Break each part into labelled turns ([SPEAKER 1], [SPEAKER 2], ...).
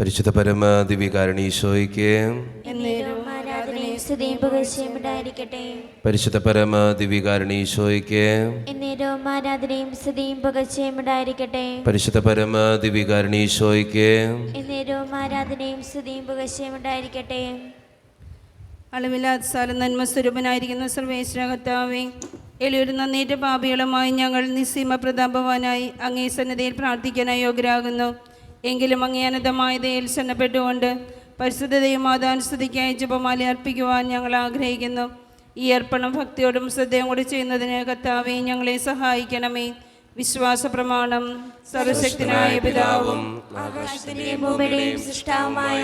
[SPEAKER 1] പരിശുദ്ധ പരമ ദിവ്യകാരുണ്യീശോയ്ക്ക് പരിശുദ്ധ പരമ ദിവ്യകാരുണ്യീശോയ്ക്ക് പരിശുദ്ധ പരമ ദിവ്യകാരുണ്യീശോയ്ക്ക്
[SPEAKER 2] അളവില്ലാത്ത സ്ഥലം നന്മ സ്വരൂപനായിരിക്കുന്ന സർവേശ്വര കർത്താവേ, എളിയൊരു നന്നേറ്റ പാപികളുമായി ഞങ്ങൾ നിസ്സീമ പ്രതാപവാനായി അങ്ങേ സന്നിധിയിൽ പ്രാർത്ഥിക്കാനായി യോഗ്യരാകുന്നു. എങ്കിലും അങ്ങേ അനന്തമായ ദയയിൽ ശരണപ്പെട്ടുകൊണ്ട് പരിശുദ്ധതയും മാതാനുസ്തുതിക്കായി ജപമാല അർപ്പിക്കുവാൻ ഞങ്ങൾ ആഗ്രഹിക്കുന്നു. ഈ അർപ്പണം ഭക്തിയോടും ശ്രദ്ധയും കൂടി ചെയ്യുന്നതിന് കർത്താവേ ഞങ്ങളെ സഹായിക്കണമേ. വിശ്വാസ പ്രമാണം. സർവശക്തനായ പിതാവും ആകാശത്തിന്റെയും ഭൂമിയുടെയും സൃഷ്ടാവുമായ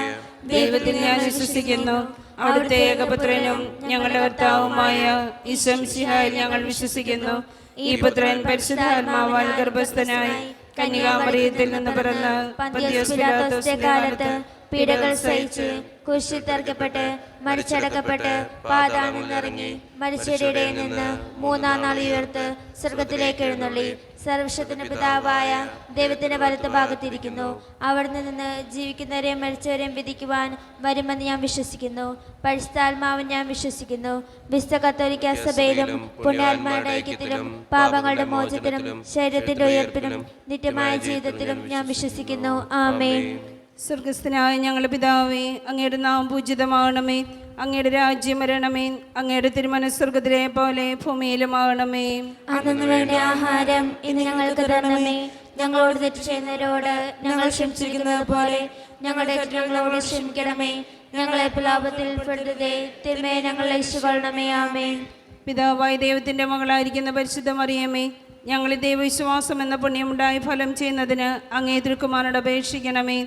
[SPEAKER 2] ദൈവത്തിൽ ഞാൻ വിശ്വസിക്കുന്നു. അവിടുത്തെ ഏകപുത്രനും ഞങ്ങളുടെ കർത്താവുമായ ഈശോ മിശിഹായിൽ ഞങ്ങൾ വിശ്വസിക്കുന്നു. ഈ പുത്രൻ പരിശുദ്ധാത്മാവാൽ ഗർഭസ്ഥനായി കന്യകാമറിയത്തിൽ നിന്ന് പിറന്ന് പന്തിയോസ് പിലാത്തോസിന്റെ കാലത്ത് പീഡകൾ സഹിച്ച് കുരിശിൽ തറയ്ക്കപ്പെട്ട് മരിച്ചടക്കപ്പെട്ട് പാതാളത്തിൽ നിന്നിറങ്ങി മരിച്ചവരുടെ നിന്ന് മൂന്നാം നാൾ ഉയർത്ത് സ്വർഗത്തിലേക്ക് എഴുന്നള്ളി സർവശക്തന്റെ പിതാവായ ദൈവത്തിന്റെ വലത്ത് ഭാഗത്തിരിക്കുന്നു. അവിടെ നിന്ന് ജീവിക്കുന്നവരെയും മരിച്ചവരെയും വിധിക്കുവാൻ വരുമെന്ന് ഞാൻ വിശ്വസിക്കുന്നു. പരിശുദ്ധാത്മാവിൽ ഞാൻ വിശ്വസിക്കുന്നു. വിശുദ്ധ കത്തോലിക്ക സഭയിലും പുണ്യാത്മാരുടെ ഐക്യത്തിലും പാപങ്ങളുടെ മോചനത്തിലും ശരീരത്തിന്റെ ഉയർപ്പിലും നിത്യമായ ജീവിതത്തിലും ഞാൻ വിശ്വസിക്കുന്നു. ആമേൻ. സ്വർഗസ്ഥനായ ഞങ്ങളുടെ പിതാവേ, അങ്ങയുടെ നാമം പൂജിതമാകണമേ. അങ്ങയുടെ രാജ്യം വരണമേ. അങ്ങയുടെ തിരുമനസ്സ് സ്വർഗത്തിലെ പോലെ ഭൂമിയിലുമാകണമേ.
[SPEAKER 3] അന്നു വേണ്ട ആഹാരം ഇന്ന് ഞങ്ങൾക്ക് തരണമേ. ഞങ്ങളോട് തെറ്റ് ചെയ്യുന്നവരോട് ഞങ്ങൾ ക്ഷമിച്ചിരിക്കുന്നത് പോലെ ഞങ്ങളുടെ തെറ്റുകളോട് ക്ഷമിക്കണമേ. ഞങ്ങളെ പ്രലോഭത്തിൽ ഉൾപ്പെടുത്തരുതേ, തിന്മയെ ഞങ്ങളെ രക്ഷിക്കണമേ. ആമേൻ.
[SPEAKER 2] പിതാവായ ദൈവത്തിന്റെ മകളായിരിക്കുന്ന പരിശുദ്ധ മറിയമേ, ഞങ്ങളിൽ ദൈവവിശ്വാസം എന്ന പുണ്യമുണ്ടായി ഫലം ചെയ്യുന്നതിന് അങ്ങേ തിരുക്കുമാരനോട് അപേക്ഷിക്കണമേ.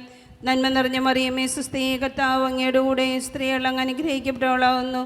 [SPEAKER 2] നന്മ നിറഞ്ഞ മറിയമേ, സുസ്ഥീ, കർത്താവ് അങ്ങയുടെ കൂടെ സ്ത്രീകൾ അങ്ങ് അനുഗ്രഹിക്കപ്പെട്ടവളാവുന്നു.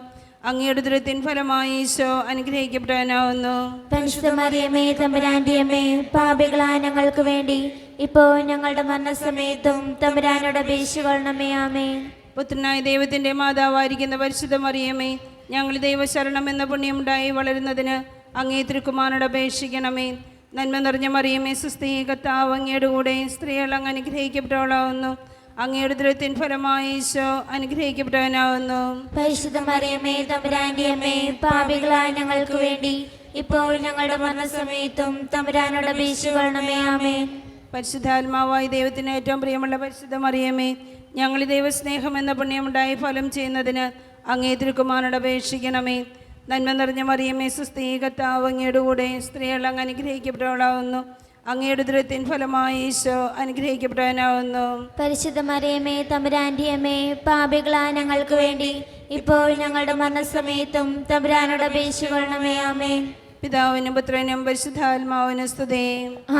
[SPEAKER 2] അങ്ങയുടെ ദുരിതത്തിൻ ഫലമായി ഈശോ അനുഗ്രഹിക്കപ്പെടാനാവുന്നു.
[SPEAKER 3] പരിശുദ്ധ മറിയമേ, തമ്പുരാന്റെ അമ്മേ, പാപികളായ ഞങ്ങൾക്ക് വേണ്ടി ഇപ്പോൾ ഞങ്ങളുടെ മരണസമയത്തും തമ്പുരാനോട് അപേക്ഷിക്കണമേ. ആമേൻ.
[SPEAKER 2] പുത്രനായ ദൈവത്തിന്റെ മാതാവായിരിക്കുന്ന പരിശുദ്ധ മറിയമേ, ഞങ്ങൾ ദൈവശരണം എന്ന പുണ്യമുണ്ടായി വളരുന്നതിന് അങ്ങേ തിരുക്കുമാരനോട് അപേക്ഷിക്കണമേ. നന്മ നിറഞ്ഞ മറിയമേ, സുസ്ഥീ, കർത്താവ് അങ്ങയുടെ കൂടെ സ്ത്രീകൾ അങ്ങ് അനുഗ്രഹിക്കപ്പെട്ടവളാവുന്നു. അങ്ങയുടെ ദുരിതത്തിൻ ഫലമായി ഈശോ അനുഗ്രഹിക്കപ്പെടാനാവുന്നു.
[SPEAKER 3] പരിശുദ്ധ മറിയമേ, തമ്പുരാന്റെ അമ്മേ, പാപികളായ ഞങ്ങൾക്ക് വേണ്ടി ഇപ്പോൾ ഞങ്ങളുടെ മരണസമയത്തും തമ്പുരാനോട് അപേക്ഷിക്കണമേ. ആമേൻ.
[SPEAKER 2] പരിശുദ്ധാത്മാവായ ദൈവത്തിന് ഏറ്റവും പ്രിയമുള്ള പരിശുദ്ധ മറിയമേ, ഞങ്ങൾ ദൈവസ്നേഹം എന്ന പുണ്യമുണ്ടായി ഫലം ചെയ്യുന്നതിന് അങ്ങേ തിരുക്കുമാരനോട് അപേക്ഷിക്കണമേ. നന്മ നിറഞ്ഞ മറിയമേ, സുസ്ഥീ, കർത്താവ് അങ്ങയുടെ കൂടെ സ്ത്രീകൾ അങ്ങ് അനുഗ്രഹിക്കപ്പെട്ടവളാവുന്നു. അങ്ങയുടെ ദുരിതത്തിൻ ഫലമായി ഈശോ അനുഗ്രഹിക്കപ്പെടാനാവുന്നു.
[SPEAKER 3] പരിശുദ്ധ മറിയമേ, തമ്പുരാന്റെ അമ്മേ, പാപികളായ ഞങ്ങൾക്ക് വേണ്ടി ഇപ്പോൾ ഞങ്ങളുടെ മരണസമയത്തും തമ്പുരാനോട് അപേക്ഷിക്കണമേ. ആമേൻ.
[SPEAKER 2] പിതാവിനും പുത്രനും പരിശുദ്ധാത്മാവിനും സ്തുതി.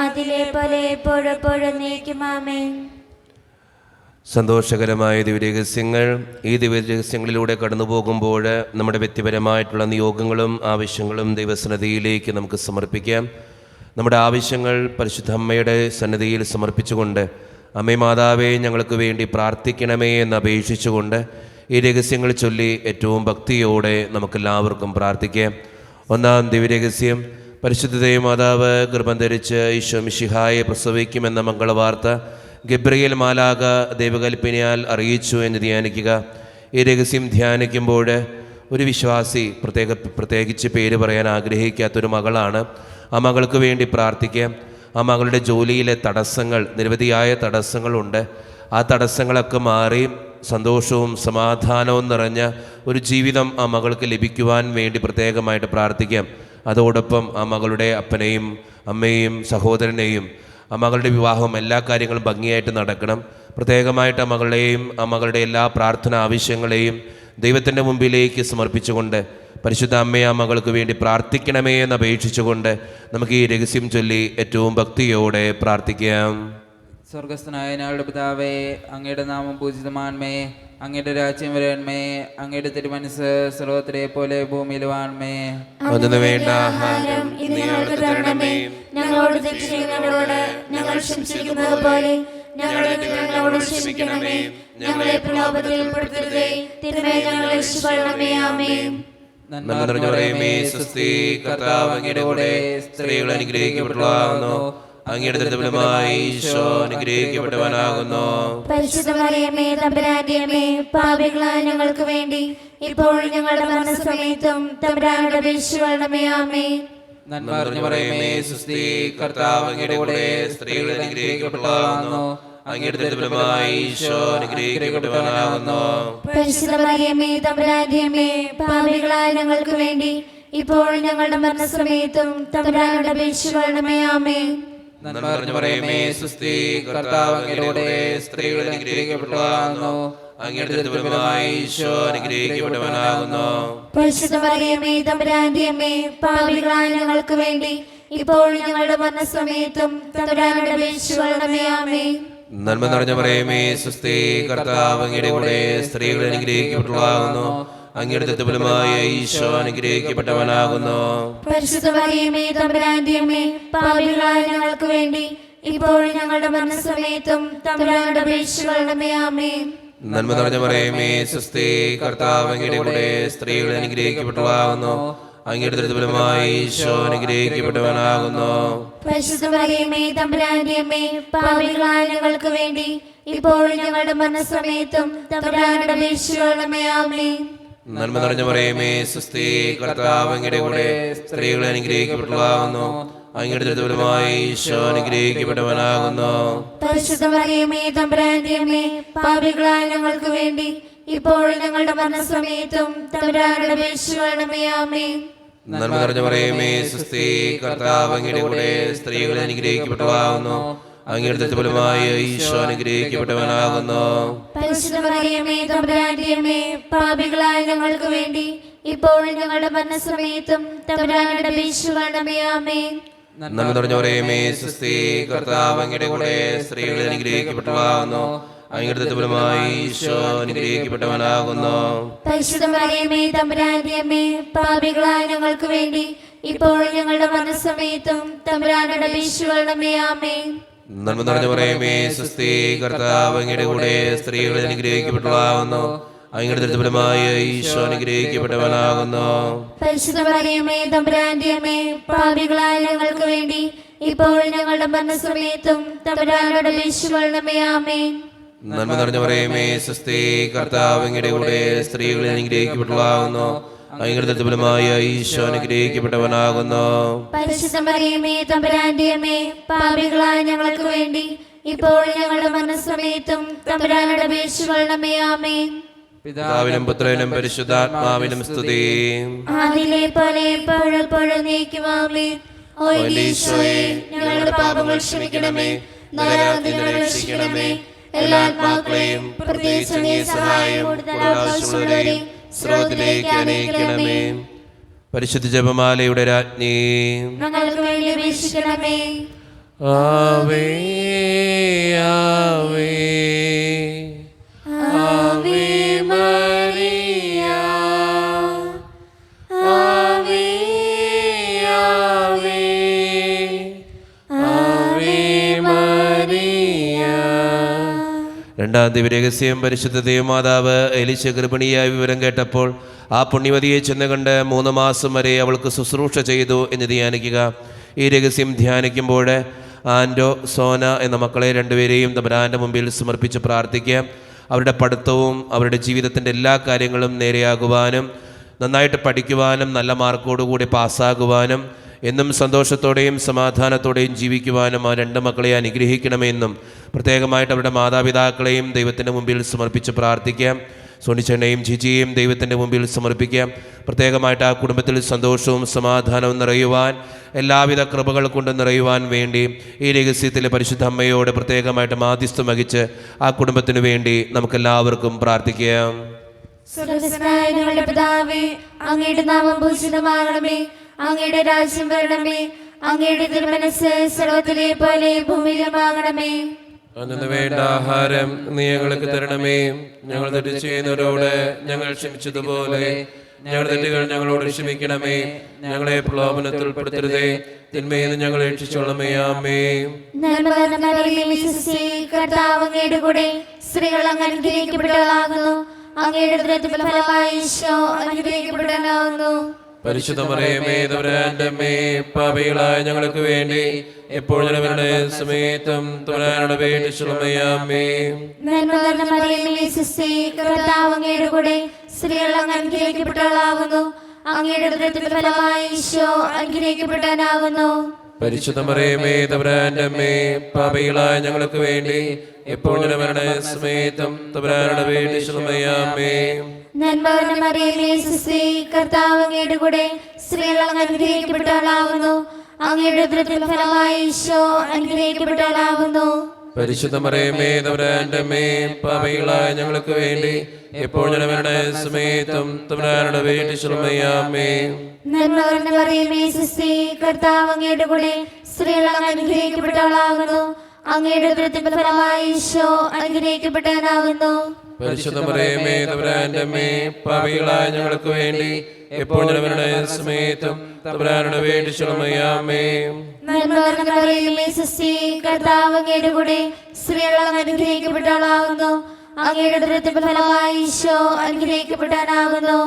[SPEAKER 3] അതിലെ പോലെ എപ്പോഴെപ്പോഴും എന്നേക്കും. ആമേൻ.
[SPEAKER 1] സന്തോഷകരമായ ദിവ്യരഹസ്യങ്ങൾ. ഈ ദിവ്യരഹസ്യങ്ങളിലൂടെ കടന്നു പോകുമ്പോൾ നമ്മുടെ വ്യക്തിപരമായിട്ടുള്ള നിയോഗങ്ങളും ആവശ്യങ്ങളും ദൈവസന്നിധിയിലേക്ക് നമുക്ക് സമർപ്പിക്കാം. നമ്മുടെ ആവശ്യങ്ങൾ പരിശുദ്ധ അമ്മയുടെ സന്നിധിയിൽ സമർപ്പിച്ചുകൊണ്ട് അമ്മേ മാതാവേ ഞങ്ങൾക്ക് വേണ്ടി പ്രാർത്ഥിക്കണമേ എന്ന് അപേക്ഷിച്ചുകൊണ്ട് ഈ രഹസ്യങ്ങൾ ചൊല്ലി ഏറ്റവും ഭക്തിയോടെ നമുക്കെല്ലാവർക്കും പ്രാർത്ഥിക്കാം. ഒന്നാം ദിവ്യരഹസ്യം. പരിശുദ്ധ മാതാവ് ഗർഭം ധരിച്ച് ഈശോ മിശിഹായെ പ്രസവിക്കുമെന്ന മംഗളവാർത്ത ഗബ്രിയേൽ മാലാഖ ദൈവകൽപ്പനയാൽ അറിയിച്ചു എന്ന് ധ്യാനിക്കുക. ഈ രഹസ്യം ധ്യാനിക്കുമ്പോൾ ഒരു വിശ്വാസി പ്രത്യേകിച്ച് പേര് പറയാൻ ആഗ്രഹിക്കാത്തൊരു മകളാണ്. ആ മകൾക്ക് വേണ്ടി പ്രാർത്ഥിക്കാം. ആ മകളുടെ ജോലിയിലെ തടസ്സങ്ങൾ, നിരവധിയായ തടസ്സങ്ങളുണ്ട്. ആ തടസ്സങ്ങളൊക്കെ മാറി സന്തോഷവും സമാധാനവും നിറഞ്ഞ ഒരു ജീവിതം ആ മകൾക്ക് ലഭിക്കുവാൻ വേണ്ടി പ്രത്യേകമായിട്ട് പ്രാർത്ഥിക്കാം. അതോടൊപ്പം ആ മകളുടെ അപ്പനെയും അമ്മയെയും സഹോദരനെയും ആ മകളുടെ വിവാഹം എല്ലാ കാര്യങ്ങളും ഭംഗിയായിട്ട് നടക്കണം. പ്രത്യേകമായിട്ട് ആ മകളുടെയും ആ മകളുടെ എല്ലാ പ്രാർത്ഥന ആവശ്യങ്ങളെയും ദൈവത്തിൻ്റെ മുമ്പിലേക്ക് സമർപ്പിച്ചുകൊണ്ട് പരിശുദ്ധ അമ്മയെ ആ മകൾക്ക് വേണ്ടി പ്രാർത്ഥിക്കണമേ എന്ന് അപേക്ഷിച്ചുകൊണ്ട് നമുക്ക് ഈ രഹസ്യം ചൊല്ലി ഏറ്റവും ഭക്തിയോടെ പ്രാർത്ഥിക്കാം.
[SPEAKER 4] സ്വർഗസ്ഥനായ ഞങ്ങളുടെ പിതാവേ, അങ്ങയുടെ നാമം പൂജിതമാണമേ. അങ്ങയുടെ രാജ്യം വരണമേ. അങ്ങയുടെ തിരുമനസ്സ് സ്വർഗ്ഗത്തിലെ പോലെ ഭൂമിയിലുമാണമേ.
[SPEAKER 1] അതിന് വേണ്ട ആഹാരം ഇന്ന് ഞങ്ങൾക്ക് തരണമേ.
[SPEAKER 3] ഞങ്ങളോട് തെറ്റ് ചെയ്യുന്നവരോട് ഞങ്ങൾ ക്ഷമിച്ചിരിക്കുന്നത് പോലെ ഞങ്ങളുടെ തെറ്റുകളോട് ക്ഷമിക്കണമേ. ഞങ്ങളെ പ്രലോഭത്തിൽ ഉൾപ്പെടുത്തരുതേ, തിന്മയെ ഞങ്ങളെ രക്ഷിക്കണമേ. ആമേൻ.
[SPEAKER 1] നന്മ നിറഞ്ഞ മറിയമേ, സ്വസ്തി, കർത്താവ് അങ്ങയുടെ കൂടെ സ്ത്രീകൾ അനുഗ്രഹിക്കപ്പെട്ടവളാകുന്നു. അങ്ങയുടെ ദുർബലമായ ഈശോ അനുഗ്രഹിക്കപ്പെട്ടവനാകുന്നു.
[SPEAKER 3] പരിശുദ്ധ മറിയമേ തമ്പുരാന്റെ അമ്മേ, പാപികളായ ഞങ്ങൾക്ക് വേണ്ടി ഇപ്പോഴും ഞങ്ങളുടെ മരണസമയത്തും തമ്പുരാനോട് അപേക്ഷിക്കണമേ. ആമേൻ.
[SPEAKER 4] നന്മ നിറഞ്ഞ മറിയമേ സുസ്തി, കർത്താവ് അങ്ങയുടെ കൂടെ സ്ത്രീകൾ അനുഗ്രഹിക്കപ്പെട്ടവളാകുന്നു. അങ്ങയുടെ ദുർബലമായ ഈശോ അനുഗ്രഹിക്കപ്പെട്ടവനാകുന്നു.
[SPEAKER 3] പരിശുദ്ധ മറിയമേ തമ്പുരാന്റെ അമ്മേ, പാപികളായ ഞങ്ങൾക്ക് വേണ്ടി ഇപ്പോഴും ഞങ്ങളുടെ മരണസമയത്തും തമ്പുരാനോട് അപേക്ഷിക്കണമേ. ആമേൻ.
[SPEAKER 1] നന്മ നിറഞ്ഞ മറിയമേ സുസ്തി, കർത്താവ് അങ്ങയുടെ കൂടെ സ്ത്രീകൾ അനുഗ്രഹിക്കപ്പെട്ടവളാകുന്നു. അങ്ങയുടെ ദുർബലമായ ഈശോ അനുഗ്രഹിക്കപ്പെട്ടവനാകുന്നു.
[SPEAKER 3] പരിശുദ്ധ മറിയമേ തമ്പുരാന്റെ അമ്മേ, പാപികളായ ഞങ്ങൾക്ക് വേണ്ടി ഇപ്പോഴും ഞങ്ങളുടെ മരണസമയത്തും തമ്പുരാനോട് അപേക്ഷിക്കണമേ. ആമേൻ.
[SPEAKER 1] നന്മ നിറഞ്ഞ മറിയമേ സുസ്തി, കർത്താവ് അങ്ങയുടെ കൂടെ സ്ത്രീകൾ അനുഗ്രഹിക്കപ്പെട്ടവളാകുന്നു. അങ്ങയുടെ ദുർബലമായ ഈശോ അനുഗ്രഹിക്കപ്പെട്ടവനാകുന്നു.
[SPEAKER 3] പരിശുദ്ധ മറിയമേ തമ്പുരാന്റെ അമ്മേ, പാപികളായ ഞങ്ങൾക്ക് വേണ്ടി ഇപ്പോഴും ഞങ്ങളുടെ മരണസമയത്തും തമ്പുരാനോട് അപേക്ഷിക്കണമേ. ആമേൻ.
[SPEAKER 1] നന്മ നിറഞ്ഞ മറിയമേ സുസ്തി, കർത്താവ് അങ്ങയുടെ കൂടെ സ്ത്രീകൾ അനുഗ്രഹിക്കപ്പെട്ടവളാകുന്നു. അങ്ങയുടെ ദുർബലമായ ഈശോ അനുഗ്രഹിക്കപ്പെട്ടവനാകുന്നു.
[SPEAKER 3] പരിശുദ്ധ മറിയമേ തമ്പുരാന്റെ അമ്മേ, പാപികളായ ഞങ്ങൾക്ക് വേണ്ടി ഇപ്പോഴും ഞങ്ങളുടെ മരണസമയത്തും തമ്പുരാനോട് അപേക്ഷിക്കണമേ. ആമേൻ.
[SPEAKER 1] നന്മ നിറഞ്ഞ മറിയമേ സുസ്തി, കർത്താവ് അങ്ങയുടെ കൂടെ സ്ത്രീകൾ അനുഗ്രഹിക്കപ്പെട്ടവളാകുന്നു. അങ്ങയുടെ ദുർബലമായ ഈശോ അനുഗ്രഹിക്കപ്പെട്ടവനാകുന്നു.
[SPEAKER 3] പരിശുദ്ധ മറിയമേ തമ്പുരാന്റെ അമ്മേ, പാപികളായ ഞങ്ങൾക്ക് വേണ്ടി ഇപ്പോഴും ഞങ്ങളുടെ മരണസമയത്തും തമ്പുരാനോട് അപേക്ഷിക്കണമേ. ആമേൻ.
[SPEAKER 1] നന്മ നിറഞ്ഞ മറിയമേ സുസ്തി, കർത്താവ് അങ്ങയുടെ കൂടെ സ്ത്രീകൾ അനുഗ്രഹിക്കപ്പെട്ടവളാകുന്നു. അങ്ങയുടെ ദുർബലമായ ഈശോ അനുഗ്രഹിക്കപ്പെട്ടവനാകുന്നു.
[SPEAKER 3] പരിശുദ്ധ മറിയമേ തമ്പുരാന്റെ അമ്മേ, പാപികളായ ഞങ്ങൾക്ക് വേണ്ടി ഇപ്പോഴും ഞങ്ങളുടെ മരണസമയത്തും തമ്പുരാനോട് അപേക്ഷിക്കണമേ. ആമേൻ.
[SPEAKER 1] നന്മ നിറഞ്ഞ മറിയമേ സുസ്തി, കർത്താവ് അങ്ങയുടെ കൂടെ സ്ത്രീകൾ അനുഗ്രഹിക്കപ്പെട്ടവളാകുന്നു. അങ്ങയുടെ ദുർബലമായ ഈശോ അനുഗ്രഹിക്കപ്പെട്ടവനാകുന്നു.
[SPEAKER 3] പരിശുദ്ധ മറിയമേ തമ്പുരാന്റെ അമ്മേ, പാപികളായ ഞങ്ങൾക്ക് വേണ്ടി ഇപ്പോഴും ഞങ്ങളുടെ മരണസമയത്തും തമ്പുരാനോട് അപേക്ഷിക്കണമേ. ആമേൻ.
[SPEAKER 1] നന്മ നിറഞ്ഞ മറിയമേ സുസ്തി, കർത്താവ് അങ്ങയുടെ കൂടെ സ്ത്രീകൾ അനുഗ്രഹിക്കപ്പെട്ടവളാകുന്നു. അങ്ങയുടെ ദുർബലമായ ഈശോ അനുഗ്രഹിക്കപ്പെട്ടവനാകുന്നു.
[SPEAKER 3] പരിശുദ്ധ മറിയമേ തമ്പുരാന്റെ അമ്മേ, പാപികളായ ഞങ്ങൾക്ക് വേണ്ടി ഇപ്പോഴും ഞങ്ങളുടെ മരണസമയത്തും തമ്പുരാനോട് അപേക്ഷിക്കണമേ. ആമേൻ.
[SPEAKER 1] നന്മ നിറഞ്ഞ മറിയമേ സുസ്തി, കർത്താവ് അങ്ങയുടെ കൂടെ സ്ത്രീകൾ അനുഗ്രഹിക്കപ്പെട്ടവളാകുന്നു. അങ്ങയുടെ ദുർബലമായ ഈശോ അനുഗ്രഹിക്കപ്പെട്ടവനാകുന്നു.
[SPEAKER 3] പരിശുദ്ധ മറിയമേ തമ്പുരാന്റെ അമ്മേ, പാപികളായ ഞങ്ങൾക്ക് വേണ്ടി ഇപ്പോഴും ഞങ്ങളുടെ മരണസമയത്തും തമ്പുരാനോട് അപേക്ഷിക്കണമേ. ആമേൻ.
[SPEAKER 1] പിതാവിനും പുത്രനും പരിശുദ്ധാത്മാവിനും സ്തുതി.
[SPEAKER 3] ആദിയിലെ പോലെ എപ്പോഴും നീക്കും. ആമേൻ. ഓ ഈശോയെ, ഞങ്ങളുടെ പാപങ്ങൾ ക്ഷമിക്കണമേ, നരകത്തിൽ നിന്ന് രക്ഷിക്കണമേ, എല്ലാ ആത്മാക്കളെയും പ്രത്യേകിച്ച് അങ്ങേ സഹായം ആവശ്യമുള്ളവരെയും സ്രോതത്തിലേക്ക് അനയിക്കണമേ.
[SPEAKER 1] പരിശുദ്ധ ജപമാലയുടെ രാജ്ഞി,
[SPEAKER 3] ഞങ്ങൾക്ക് വേണ്ടി അപേക്ഷിക്കണമേ.
[SPEAKER 1] ആവേ ആവേ ആവേ മരിയ, ആവേ ആവേ ആവേ മരിയ. രണ്ടാം ദിവ്യരഹസ്യം, പരിശുദ്ധ ദൈവമാതാവ് എലിശ ഗർഭിണിയായ വിവരം കേട്ടപ്പോൾ ആ പുണ്യവതിയെ ചെന്ന് കണ്ട് 3 മാസം വരെ അവൾക്ക് ശുശ്രൂഷ ചെയ്തു എന്ന് ധ്യാനിക്കുക. ഈ രഹസ്യം ധ്യാനിക്കുമ്പോൾ ആൻഡോ, സോന എന്ന മക്കളെ രണ്ടുപേരെയും തമ്പുരാൻ്റെ മുമ്പിൽ സമർപ്പിച്ച് പ്രാർത്ഥിക്കുക. അവരുടെ പഠിത്തവും അവരുടെ ജീവിതത്തിൻ്റെ എല്ലാ കാര്യങ്ങളും നേരെയാകുവാനും നന്നായിട്ട് പഠിക്കുവാനും നല്ല മാർക്കോടുകൂടി പാസ്സാകുവാനും എന്നും സന്തോഷത്തോടെയും സമാധാനത്തോടെയും ജീവിക്കുവാനും ആ 2 മക്കളെ അനുഗ്രഹിക്കണമെന്നും പ്രത്യേകമായിട്ട് അവരുടെ മാതാപിതാക്കളെയും ദൈവത്തിൻ്റെ മുമ്പിൽ സമർപ്പിച്ച് പ്രാർത്ഥിക്കാം. സോണിച്ചേട്ടനെയും ജിജിയെയും ദൈവത്തിൻ്റെ മുമ്പിൽ സമർപ്പിക്കാം. പ്രത്യേകമായിട്ട് ആ കുടുംബത്തിൽ സന്തോഷവും സമാധാനവും നിറയുവാൻ, എല്ലാവിധ കൃപകൾ കൊണ്ട് നിറയുവാൻ വേണ്ടി ഈ രഹസ്യത്തിൽ പരിശുദ്ധ അമ്മയോട് പ്രത്യേകമായിട്ട് മാധ്യസ്ഥം വഹിച്ച് ആ കുടുംബത്തിനു വേണ്ടി നമുക്കെല്ലാവർക്കും പ്രാർത്ഥിക്കാം.
[SPEAKER 3] സ്വർഗ്ഗസ്ഥനായ ഞങ്ങളുടെ പിതാവേ, അങ്ങയുടെ നാമം പൂജിതമാകണമേ, അങ്ങയുടെ രാജ്യം വരണമേ, അങ്ങയുടെ തിരുമനസ്സ് സ്വർഗ്ഗത്തിലെ പോലെ ഭൂമിയിലുമാകണമേ.
[SPEAKER 1] അന്നു വേണ്ട ആഹാരം നീ ഞങ്ങൾക്ക് തരണമേ. ഞങ്ങൾ തെറ്റ് ചെയ്യുന്നവരോട് ഞങ്ങൾ ക്ഷമിച്ചതുപോലെ ഞങ്ങളുടെ തെറ്റുകൾ ഞങ്ങളോട് ക്ഷമിക്കണമേ. ഞങ്ങളെ പ്രലോഭനത്തിൽ ഉൾപ്പെടുത്തരുതേ, തിന്മയിൽ നിന്ന് ഞങ്ങളെ രക്ഷിച്ചോളമേ. ആമേൻ.
[SPEAKER 3] നന്മ നിറഞ്ഞ മറിയമേ, സുസ്തി, കർത്താവ് അങ്ങയുടെ കൂടെ സ്ത്രീകൾ അങ്ങ് അനുഗ്രഹിക്കപ്പെട്ടവളാകുന്നു. അങ്ങയുടെ ഉദരത്തിൻ ഫലമായ ഈശോ അനുഗ്രഹിക്കപ്പെട്ടവനാകുന്നു.
[SPEAKER 1] പരിശുദ്ധ മറിയമേ തമ്പുരാന്റെ അമ്മേ, പാപികളായ ഞങ്ങൾക്ക് വേണ്ടി എപ്പോഴും ഞങ്ങളുടെ സമയത്തും തമ്പുരാനോട് അപേക്ഷിച്ചുകൊള്ളണമേ. ആമേൻ.
[SPEAKER 3] നന്മ നിറഞ്ഞ മറിയമേ സുസ്തി, കർത്താവ് അങ്ങയുടെ കൂടെ സ്ത്രീകൾ അങ്ങ് അനുഗ്രഹിക്കപ്പെട്ടവളാകുന്നു. അങ്ങയുടെ ഉദരത്തിന്റെ ഫലമായി ഈശോ അനുഗ്രഹിക്കപ്പെട്ടവനാകുന്നു.
[SPEAKER 1] പരിശുദ്ധ മറിയമേ തമ്പുരാന്റെ അമ്മേ, പാപികളായ ഞങ്ങൾക്ക് വേണ്ടി എപ്പോഴും ഞങ്ങളുടെ സമയത്തും തമ്പുരാനോട് അപേക്ഷിച്ചുകൊള്ളണമേ. ആമേൻ.
[SPEAKER 3] നന്മ നിറഞ്ഞ മറിയമേ സുസ്തി, കർത്താവ് അങ്ങയുടെ കൂടെ സ്ത്രീകൾ അങ്ങ് അനുഗ്രഹിക്കപ്പെട്ടവളാകുന്നു. അങ്ങയുടെ ഉദരത്തിന്റെ ഫലമായി ഈശോ അനുഗ്രഹിക്കപ്പെട്ടവളാകുന്നു.
[SPEAKER 1] പരിശുദ്ധ മറിയമേ തമ്പുരാന്റെ അമ്മേ, പാപികളായ ഞങ്ങൾക്ക് വേണ്ടി എപ്പോഴും ഞങ്ങളുടെ സമയത്തും തമ്പുരാനോട് അപേക്ഷിച്ചുകൊള്ളണമേ. ആമേൻ.
[SPEAKER 3] നന്മ നിറഞ്ഞ മറിയമേ സുസ്തി, കർത്താവ് അങ്ങയുടെ കൂടെ സ്ത്രീകൾ അങ്ങ് അനുഗ്രഹിക്കപ്പെട്ടവളാകുന്നു. അങ്ങയുടെ ഉദരത്തിന്റെ ഫലമായി ഈശോ അനുഗ്രഹിക്കപ്പെട്ടവനാകുന്നു.
[SPEAKER 1] പരിശുദ്ധ മറിയമേ തമ്പുരാന്റെ അമ്മേ, പാപികളായ ഞങ്ങൾക്ക് വേണ്ടി എപ്പോഴും ഞങ്ങളുടെ സമയത്തും തമ്പുരാനോട് അപേക്ഷിച്ചുകൊള്ളണമേ. ആമേൻ.
[SPEAKER 3] നന്മ നിറഞ്ഞ മറിയമേ സുസ്തി, കർത്താവ് അങ്ങയുടെ കൂടെ സ്ത്രീകൾ അങ്ങ് അനുഗ്രഹിക്കപ്പെട്ടവളാകുന്നു. അങ്ങയുടെ ഉദരത്തിന്റെ ഫലമായി ഈശോ അനുഗ്രഹിക്കപ്പെട്ടവനാകുന്നു.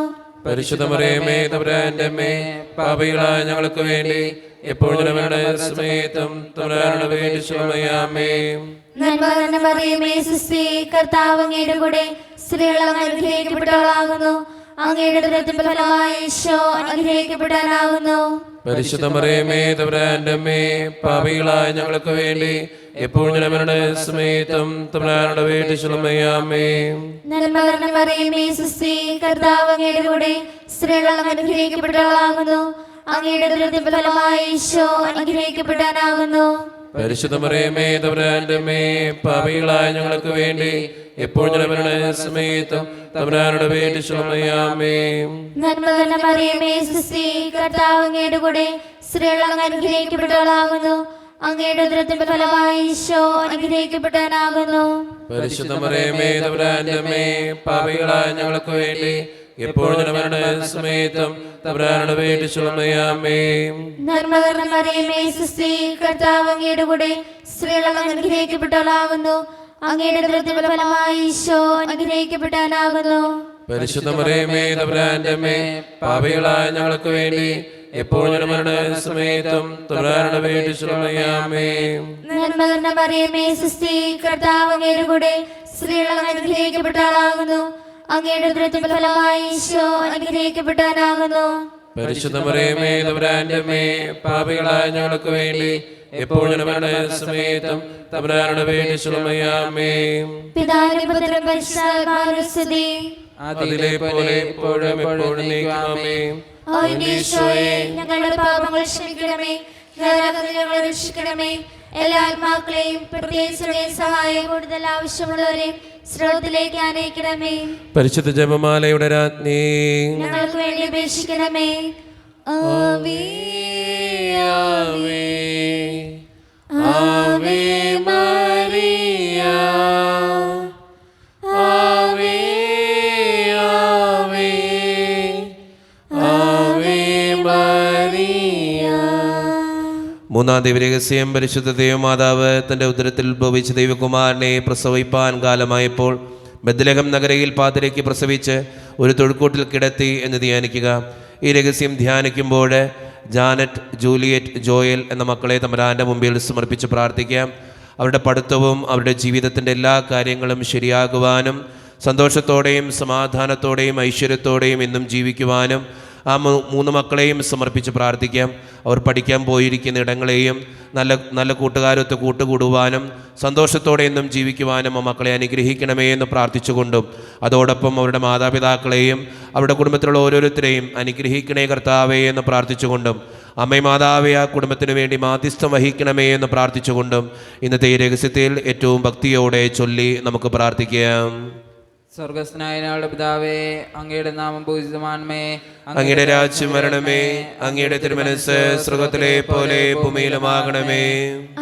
[SPEAKER 1] പരിശുദ്ധ മറിയമേ തമ്പുരാന്റെ അമ്മേ, പാപികളായ ഞങ്ങൾക്ക് വേണ്ടി എപ്പോഴും ഞങ്ങളുടെ സമയത്തും തമ്പുരാനോട് അപേക്ഷിച്ചുകൊള്ളണമേ. ആമേൻ.
[SPEAKER 3] നന്മ നിറഞ്ഞ മറിയമേ സുസ്തി, കർത്താവ് അങ്ങയുടെ കൂടെ സ്ത്രീകൾ അങ്ങ് അനുഗ്രഹിക്കപ്പെട്ടവളാകുന്നു. അങ്ങയുടെ ഉദരത്തിന്റെ ഫലമായി ഈശോ അനുഗ്രഹിക്കപ്പെട്ടവനാകുന്നു.
[SPEAKER 1] പരിശുദ്ധ മറിയമേ തമ്പുരാന്റെ അമ്മേ, പാപികളായ ഞങ്ങൾക്ക് വേണ്ടി എപ്പോഴും ഞങ്ങളുടെ സമയത്തും തമ്പുരാനോട് അപേക്ഷിച്ചുകൊള്ളണമേ. ആമേൻ.
[SPEAKER 3] നന്മ നിറഞ്ഞ മറിയമേ സുസ്തി, കർത്താവ് അങ്ങയുടെ കൂടെ സ്ത്രീകൾ അങ്ങ് അനുഗ്രഹിക്കപ്പെട്ടവളാകുന്നു. അങ്ങയുടെ ഉദരത്തിന്റെ ഫലമായി ഈശോ അനുഗ്രഹിക്കപ്പെട്ടവനാകുന്നു.
[SPEAKER 1] പരിശുദ്ധ മറിയമേ തമ്പുരാന്റെ അമ്മേ, പാപികളായ ഞങ്ങൾക്ക് വേണ്ടി എപ്പോഴും ഞങ്ങളുടെ സമയത്തും തമ്പുരാനോട് അപേക്ഷിച്ചുകൊള്ളണമേ. ആമേൻ.
[SPEAKER 3] നന്മ നിറഞ്ഞ മറിയമേ സുസ്തി, കർത്താവ് അങ്ങയുടെ കൂടെ സ്ത്രീകൾ അങ്ങ് അനുഗ്രഹിക്കപ്പെട്ടവളാകുന്നു. അങ്ങയുടെ ഉദരത്തിന്റെ ഫലമായി ഈശോ അനുഗ്രഹിക്കപ്പെട്ടവനാകുന്നു.
[SPEAKER 1] പരിശുദ്ധ മറിയമേ തമ്പുരാന്റെ അമ്മേ, പാപികളായ ഞങ്ങൾക്ക് വേണ്ടി എപ്പോഴും ഞങ്ങളുടെ സമയത്തും തമ്പുരാനോട് അപേക്ഷിച്ചുകൊള്ളണമേ. ആമേൻ.
[SPEAKER 3] നന്മ നിറഞ്ഞ മറിയമേ സുസ്തി, കർത്താവ് അങ്ങയുടെ കൂടെ സ്ത്രീകൾ അങ്ങ് അനുഗ്രഹിക്കപ്പെട്ടവളാകുന്നു. അങ്ങയുടെ ഉദരത്തിന്റെ ഫലമായി ഈശോ അനുഗ്രഹിക്കപ്പെട്ടവനാകുന്നു.
[SPEAKER 1] പരിശുദ്ധ മറിയമേ തമ്പുരാന്റെ അമ്മേ, പാപികളായ ഞങ്ങൾക്ക് വേണ്ടി എപ്പോഴും ഞങ്ങളുടെ സമയത്തും തമ്പുരാനോട് അപേക്ഷിച്ചുകൊള്ളണമേ. ആമേൻ.
[SPEAKER 3] നന്മ നിറഞ്ഞ മറിയമേ സുസ്തി, കർത്താവ് അങ്ങയുടെ കൂടെ സ്ത്രീകൾ അങ്ങ് അനുഗ്രഹിക്കപ്പെട്ടവളാകുന്നു. അങ്ങയുടെ ഉദരത്തിന്റെ ഫലമായി ഈശോ അനുഗ്രഹിക്കപ്പെട്ടവനാകുന്നു.
[SPEAKER 1] പരിശുദ്ധ മറിയമേ തമ്പുരാന്റെ അമ്മേ, പാപികളായ ഞങ്ങൾക്ക് വേണ്ടി എപ്പോഴും ഞങ്ങളുടെ സമയത്തും തമ്പുരാനോട് അപേക്ഷിച്ചുകൊള്ളണമേ. ആമേൻ.
[SPEAKER 3] പിതാവിനും പുത്രനും പരിശുദ്ധാത്മാവിനും സ്തുതി.
[SPEAKER 1] അതിലെ പോലെ എപ്പോഴും എപ്പോഴും എന്നേക്കും. ആമേൻ.
[SPEAKER 3] ഓ എന്റെ ഈശോയെ, ഞങ്ങളുടെ പാപങ്ങൾ ക്ഷമിക്കണമേ, നരകത്തിൽ ഞങ്ങളെ രക്ഷിക്കണമേ. എല്ലാ ആത്മാക്കളെയും പ്രത്യേകിച്ച് സഹായം കൂടുതൽ ആവശ്യമുള്ളവരെയും സ്രോതത്തിലേക്ക് അനയിക്കണമേ.
[SPEAKER 1] പരിശുദ്ധ ജപമാലയുടെ രാജ്ഞി,
[SPEAKER 3] ഞങ്ങൾക്ക് വേണ്ടി അപേക്ഷിക്കണമേ.
[SPEAKER 1] ആവേ ആവേ ആവേ മരിയ, ആവേ ആവേ ആവേ മരിയ. മൂന്നാം ദൈവരഹസ്യം, പരിശുദ്ധ ദൈവമാതാവ് തൻ്റെ ഉദരത്തിൽ ഉത്ഭവിച്ച ദൈവകുമാരനെ പ്രസവിപ്പാൻ കാലമായപ്പോൾ ബത്ലഹേം നഗരയിൽ പാതിരയ്ക്ക് പ്രസവിച്ച് ഒരു തൊഴുക്കൂട്ടിൽ കിടത്തി എന്ന് ധ്യാനിക്കുക. ഈ രഹസ്യം ധ്യാനിക്കുമ്പോൾ ജാനറ്റ്, ജൂലിയറ്റ്, ജോയൽ എന്ന മക്കളെ തമ്പുരാൻ്റെ മുമ്പിൽ സമർപ്പിച്ച് പ്രാർത്ഥിക്കാം. അവരുടെ പഠിത്തവും അവരുടെ ജീവിതത്തിൻ്റെ എല്ലാ കാര്യങ്ങളും ശരിയാകുവാനും സന്തോഷത്തോടെയും സമാധാനത്തോടെയും ഐശ്വര്യത്തോടെയും എന്നും ജീവിക്കുവാനും ആ മൂന്ന് മക്കളെയും സമർപ്പിച്ച് പ്രാർത്ഥിക്കാം. അവർ പഠിക്കാൻ പോയിരിക്കുന്ന ഇടങ്ങളെയും നല്ല കൂട്ടുകാരൊത്ത് കൂട്ടുകൂടുവാനും സന്തോഷത്തോടെ എന്നും ജീവിക്കുവാനും ആ മക്കളെ അനുഗ്രഹിക്കണമേ എന്ന് പ്രാർത്ഥിച്ചുകൊണ്ടും അതോടൊപ്പം അവരുടെ മാതാപിതാക്കളെയും അവരുടെ കുടുംബത്തിലുള്ള ഓരോരുത്തരെയും അനുഗ്രഹിക്കണേ കർത്താവേ എന്ന് പ്രാർത്ഥിച്ചുകൊണ്ടും അമ്മേ മാതാവേ ആ കുടുംബത്തിന് വേണ്ടി മാധ്യസ്ഥം വഹിക്കണമേ എന്ന് പ്രാർത്ഥിച്ചുകൊണ്ടും ഇന്നത്തെ ഈ രഹസ്യത്തിൽ ഏറ്റവും ഭക്തിയോടെ ചൊല്ലി നമുക്ക് പ്രാർത്ഥിക്കാം.
[SPEAKER 4] സ്വർഗസ്ഥനായ ഞങ്ങളുടെ പിതാവേ, അങ്ങയുടെ നാമം പൂജിതമാണമേ,
[SPEAKER 1] അങ്ങയുടെ രാജ്യം വരണമേ, അങ്ങയുടെ തിരുമനസ്സ് സ്വർഗ്ഗത്തിലെ പോലെ ഭൂമിയിലുമാകണമേ.